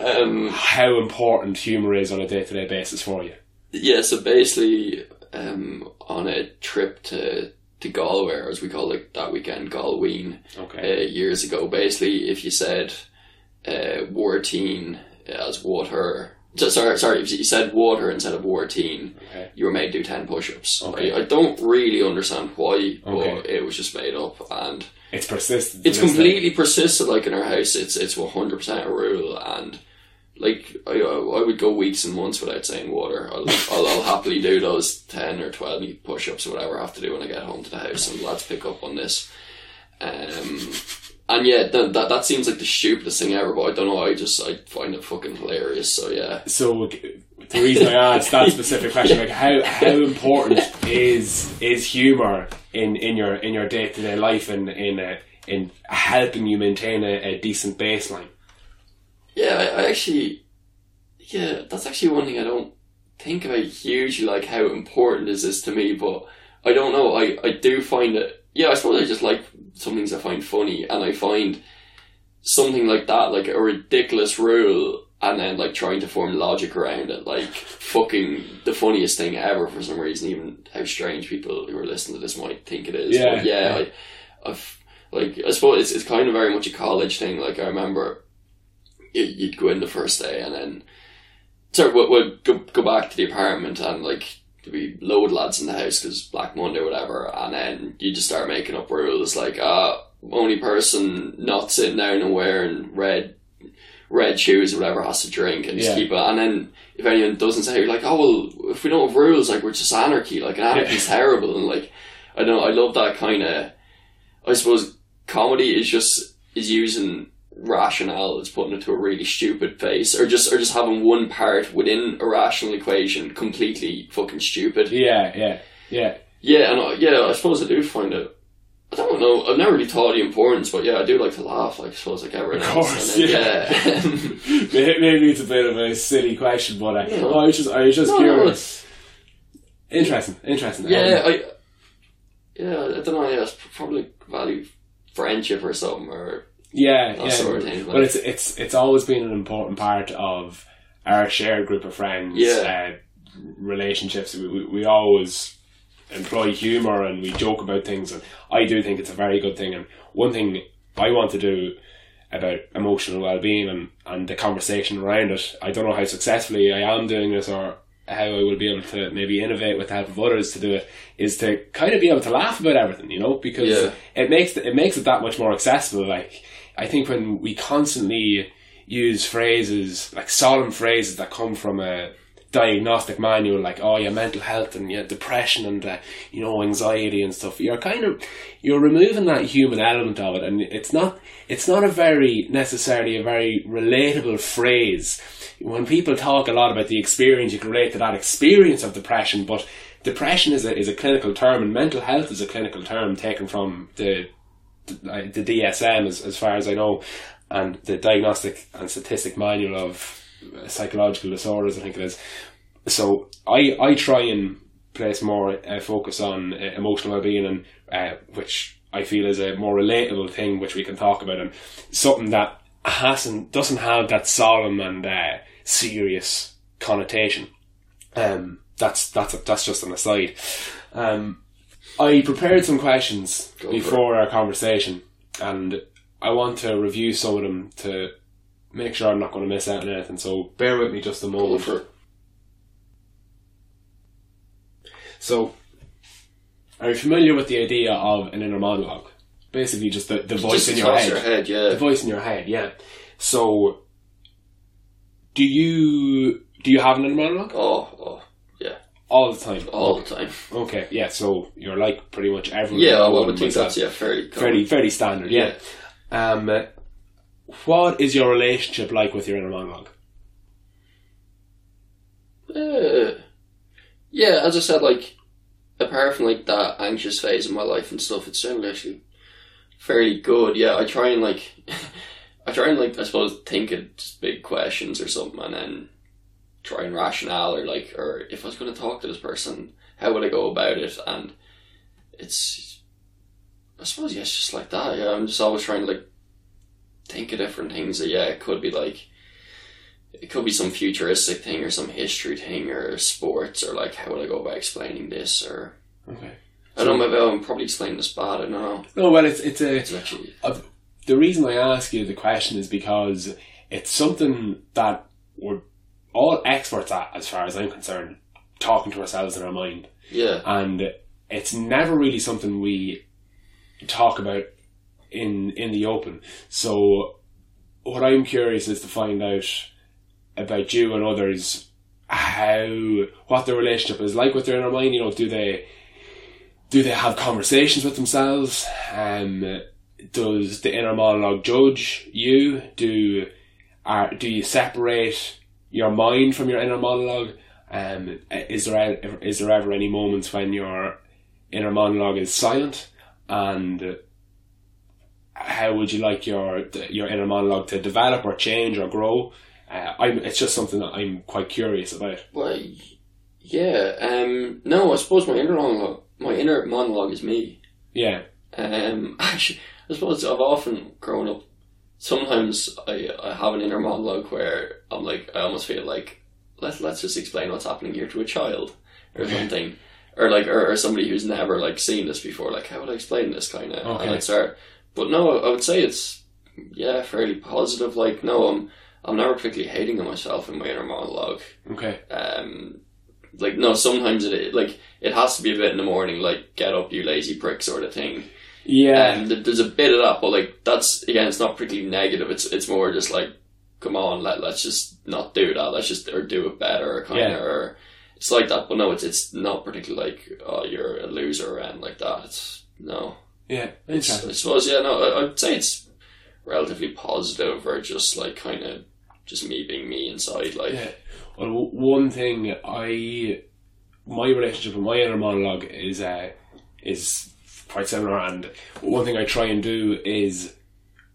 how important humour is on a day-to-day basis for you. Yeah, so basically, on a trip to Galway, or as we call it that weekend, Galween, years ago, basically, if you said Warteen as water... Sorry, if you said water instead of Warteen, you were made to do 10 push-ups. I don't really understand why, but it was just made up, and... It's persistent. It's completely persistent, like in our house. It's 100% a rule, and like I would go weeks and months without saying water. I'll happily do those 10 or 12 push-ups or whatever I have to do when I get home to the house, and lads pick up on this. And yeah, that seems like the stupidest thing ever, but I don't know, I find it fucking hilarious, so yeah. So the reason I asked that specific question, like how important is humour in your day-to-day life and in helping you maintain a decent baseline? Yeah, I actually, that's actually one thing I don't think about hugely, like how important is this to me, but I don't know, I do find it, I suppose I just like some things I find funny, and I find something like that, like a ridiculous rule, and then like trying to form logic around it, like fucking the funniest thing ever for some reason, even how strange people who are listening to this might think it is. I suppose it's kind of very much a college thing. Like I remember you'd go in the first day, and then we'll go back to the apartment, and like there'd be load lads in the house because Black Monday or whatever, and then you just start making up rules like only person not sitting down and wearing red shoes or whatever has to drink, and just keep it. And then if anyone doesn't say, you're like, oh well, if we don't have rules, like we're just anarchy. Like anarchy's terrible. And like I love that kind of. I suppose comedy is using rationale, it's putting it to a really stupid face, or just having one part within a rational equation completely fucking stupid. And I suppose I do find it. I don't know. I've never really thought of the importance, but I do like to laugh. Like I suppose like everyone else. Of course, maybe it's a bit of a silly question, but I was just curious. No. Interesting. I don't know. It's probably value friendship or something, or sort of thing. But it's always been an important part of our shared group of friends. Relationships. We always employ humour and we joke about things, and I do think it's a very good thing. And one thing I want to do about emotional well-being and the conversation around it, I don't know how successfully I am doing this or how I will be able to maybe innovate with the help of others to do it, is to kind of be able to laugh about everything, because it makes it that much more accessible. Like I think when we constantly use phrases, like solemn phrases that come from a diagnostic manual, like mental health and depression and anxiety and stuff, you're removing that human element of it, and it's not necessarily a very relatable phrase. When people talk a lot about the experience, you can relate to that experience of depression, but depression is a clinical term, and mental health is a clinical term taken from the DSM as far as I know, and the Diagnostic and Statistic Manual of Psychological Disorders, I think it is. So I try and place more focus on emotional well-being, and which I feel is a more relatable thing which we can talk about, and something that doesn't have that solemn and serious connotation. that's just an aside. I prepared some questions before our conversation, and I want to review some of them to make sure I'm not going to miss out on anything, so bear with me just a moment. Go for it. So, are you familiar with the idea of an inner monologue? Basically just the voice in your head. The voice in your head, yeah. So, do you have an inner monologue? Oh, yeah. All the time? All the time. Okay, yeah, so you're like pretty much everyone. Yeah, I would think that's fairly common. Fairly standard, yeah. What is your relationship like with your inner monologue? Yeah, as I said, like, apart from like that anxious phase of my life and stuff, it's generally actually fairly good. Yeah, I try and I suppose think of just big questions or something, and then try and rationale or if I was going to talk to this person, how would I go about it? And it's, I suppose, yeah, it's just like that. Yeah, I'm just always trying to like think of different things. That, yeah, it could be some futuristic thing or some history thing or sports, or like how would I go about explaining this, or okay. I don't know, maybe I'm probably explaining this bad, I don't know. No, well, it's actually the reason I ask you the question is because it's something that we're all experts at, as far as I'm concerned, talking to ourselves in our mind. Yeah. And it's never really something we talk about in the open. So what I'm curious is to find out about you and others, what their relationship is like with their inner mind. You know, do they have conversations with themselves? Does the inner monologue judge you? Do you separate your mind from your inner monologue? Is there ever any moments when your inner monologue is silent? And how would you like your inner monologue to develop or change or grow? It's just something that I'm quite curious about. Well, yeah. No, I suppose my inner monologue is me. Yeah. Actually, I suppose I've often grown up. Sometimes I have an inner monologue where I'm like, I almost feel like let's just explain what's happening here to a child or something, or like or somebody who's never like seen this before. Like, how would I explain this kind of? Okay. And I'd start, but no, I would say it's fairly positive. Like, no, I'm never particularly hating on myself in my inner monologue. Okay. Like, no, sometimes it has to be a bit in the morning, like, get up, you lazy prick sort of thing. Yeah. And there's a bit of that, but like, that's, again, it's not particularly negative. It's more just like, come on, let's just not do that. Let's just, or do it better, kind of, or it's like that. But no, it's not particularly like, oh, you're a loser and like that. It's, no. Yeah. Interesting. I suppose, yeah, no, I'd say it's relatively positive, or just like kind of just me being me inside, like. Yeah. Well, one thing my relationship with my inner monologue is quite similar, and one thing I try and do is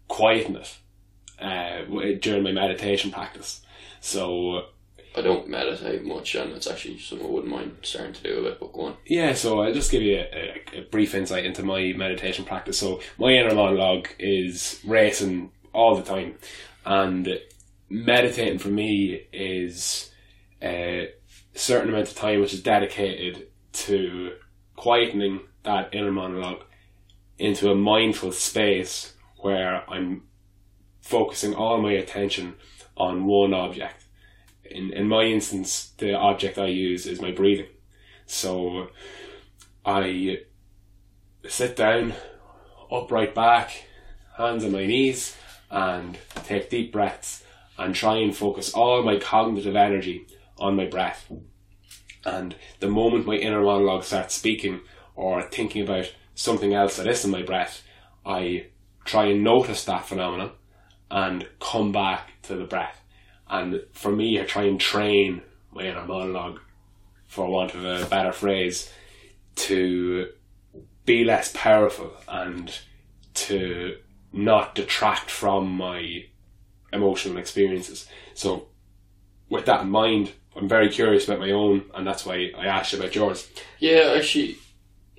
quieten it during my meditation practice. So I don't meditate much, and it's actually something I wouldn't mind starting to do a bit, but go on. Yeah, so I'll just give you a brief insight into my meditation practice. So my inner monologue is racing all the time, and meditating for me is a certain amount of time which is dedicated to quietening that inner monologue into a mindful space where I'm focusing all my attention on one object. In my instance, the object I use is my breathing. So I sit down, upright back, hands on my knees, and take deep breaths and try and focus all my cognitive energy on my breath. And the moment my inner monologue starts speaking or thinking about something else that isn't my breath, I try and notice that phenomenon and come back to the breath. And for me, I try and train my inner monologue, for want of a better phrase, to be less powerful and to not detract from my emotional experiences. So with that in mind, I'm very curious about my own, and that's why I asked you about yours. Yeah, actually,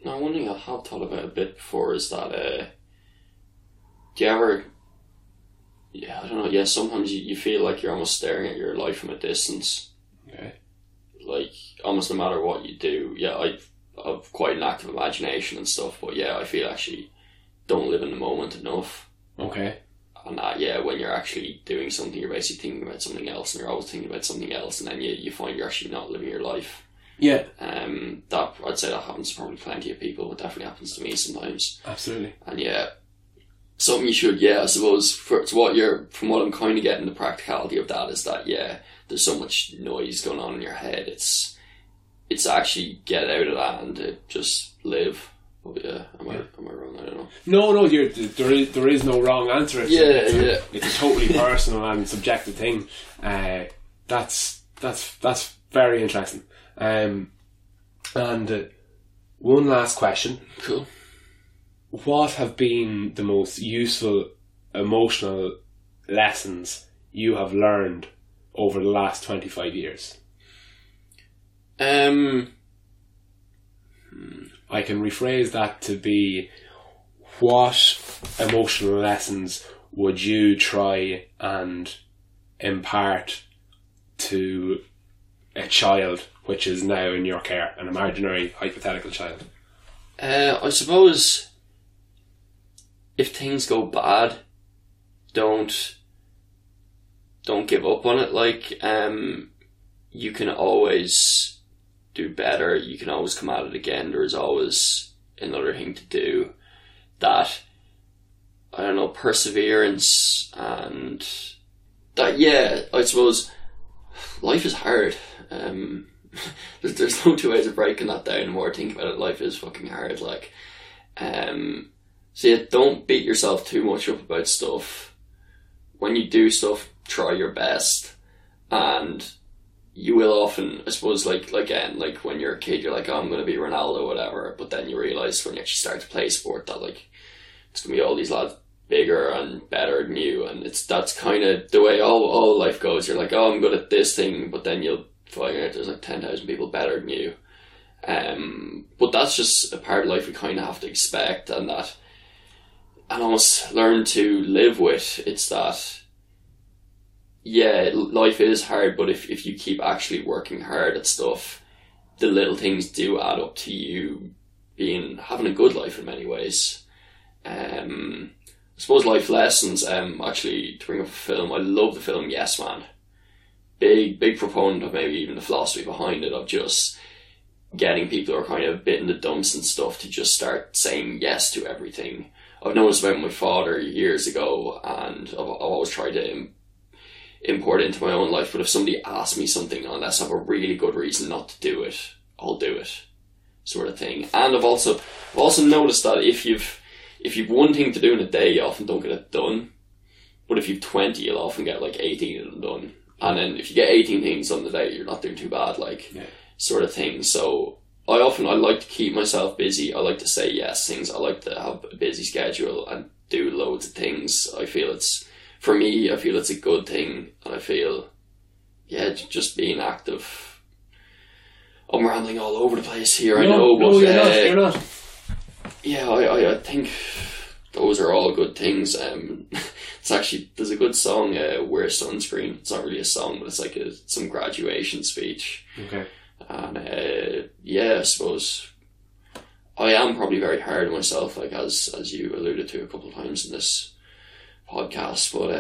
now one thing I have thought about a bit before is that, do you ever, I don't know, sometimes you feel like you're almost staring at your life from a distance. Okay. like, almost no matter what you do, I've quite an active imagination and stuff, but I feel actually don't live in the moment enough. Okay. And that, when you're actually doing something, you're basically thinking about something else, and you're always thinking about something else, and then you find you're actually not living your life. Yeah. That, I'd say that happens to probably plenty of people, but definitely happens to me sometimes. Absolutely. And something you should, I suppose, from what I'm kind of getting, the practicality of that is that, there's so much noise going on in your head. It's actually get out of that and just live. But am I wrong? I don't know. No, there is no wrong answer. It's a totally personal and subjective thing. That's very interesting. And one last question. Cool. What have been the most useful emotional lessons you have learned over the last 25 years? I can rephrase that to be, what emotional lessons would you try and impart to a child which is now in your care, an imaginary hypothetical child? I suppose if things go bad, don't give up on it. Like, you can always do better. You can always come at it again. There is always another thing to do. That, I don't know, perseverance, and that, I suppose life is hard. There's no two ways of breaking that down. The more I think about it, life is fucking hard. Like, so don't beat yourself too much up about stuff. When you do stuff, try your best, and you will often, I suppose, like when you're a kid, you're like, oh, I'm going to be Ronaldo, whatever, but then you realise when you actually start to play sport that, like, it's going to be all these lads bigger and better than you, and that's kind of the way all life goes. You're like, oh, I'm good at this thing, but then you'll find out there's like 10,000 people better than you. But that's just a part of life we kind of have to expect, and almost learn to live with. It's that, life is hard, but if you keep actually working hard at stuff, the little things do add up to you having a good life in many ways. I suppose life lessons, actually, to bring up a film, I love the film Yes Man. Big proponent of maybe even the philosophy behind it, of just getting people who are kind of a bit in the dumps and stuff to just start saying yes to everything. I've noticed about my father years ago, and I've always tried to import it into my own life, but if somebody asks me something, unless I have a really good reason not to do it, I'll do it, sort of thing. And I've also noticed that if you've one thing to do in a day, you often don't get it done, but if you've 20, you'll often get like 18 of them done. And then if you get 18 things on the day, you're not doing too bad, sort of thing. So I like to keep myself busy. I like to say yes things. I like to have a busy schedule and do loads of things. For me, I feel it's a good thing, and I feel, just being active. I'm rambling all over the place here, I know, but you're not. Yeah, I think those are all good things. There's a good song, Wear Sunscreen. It's not really a song, but it's like some graduation speech. Okay. And I suppose I am probably very hard on myself, like as you alluded to a couple of times in this podcast, but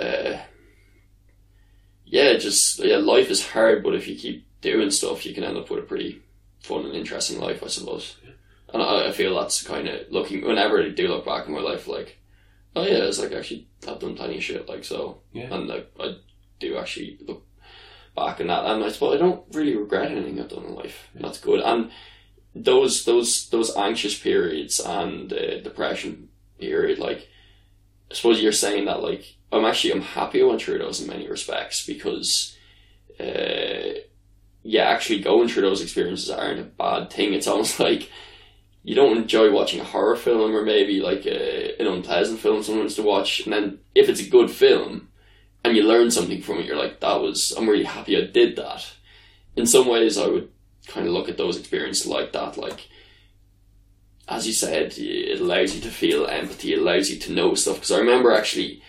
life is hard, but if you keep doing stuff, you can end up with a pretty fun and interesting life, I suppose. Yeah. And I feel that's kind of whenever I do look back in my life, like, oh yeah, it's like actually I've done plenty of shit, like, so, and like I do actually look back in that, and I suppose I don't really regret anything I've done in life. Yeah. That's good. And those anxious periods and depression period, like, I suppose you're saying that, like, I'm happy I went through those in many respects, because actually going through those experiences aren't a bad thing. It's almost like you don't enjoy watching a horror film, or maybe like an unpleasant film sometimes to watch, and then if it's a good film and you learn something from it, you're like, I'm really happy I did that. In some ways I would kind of look at those experiences like that, like, as you said, it allows you to feel empathy, it allows you to know stuff. Because I remember actually,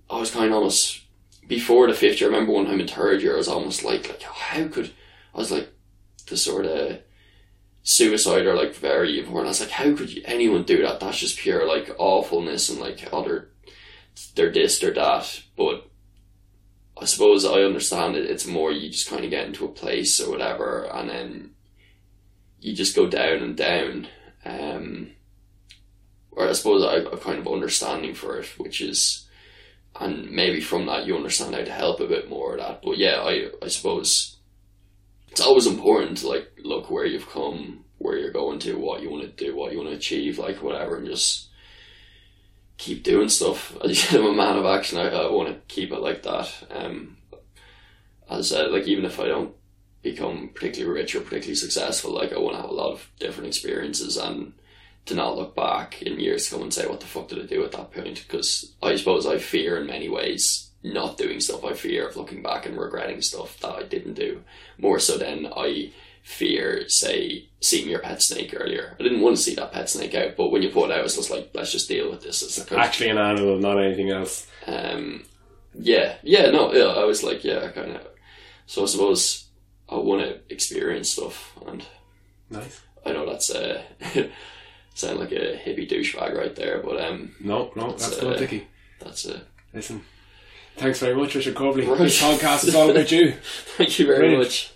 I was kind of almost, before the fifth year, I remember one time in third year, I was almost like, I was like, the sort of suicide are like very important. I was like, how could anyone do that? That's just pure like awfulness and like they're this, they're that. But I suppose I understand it. It's more you just kind of get into a place or whatever, and then you just go down and down. Or I suppose I've kind of understanding for it, which is, and maybe from that you understand how to help a bit more of that. But yeah, I suppose it's always important to like look where you've come, where you're going to, what you want to do, what you want to achieve, like whatever, and just keep doing stuff. As you said, I'm a man of action. I want to keep it like that. As I said, like even if I don't become particularly rich or particularly successful, like I want to have a lot of different experiences and to not look back in years to come and say, what the fuck did I do at that point? Because I suppose I fear in many ways not doing stuff. I fear of looking back and regretting stuff that I didn't do, more so than I fear, say, seeing your pet snake earlier. I didn't want to see that pet snake out, but when you put it out, it's just like, let's just deal with this. It's actually an animal, not anything else. I was like, yeah, kind of. So I suppose I want to experience stuff, and nice. I know that's sound like a hippie douchebag right there, but no, that's good, Dickie. That's it. Listen, thanks very much, Richard Corbally. Right. This podcast is all about you. Thank you very much.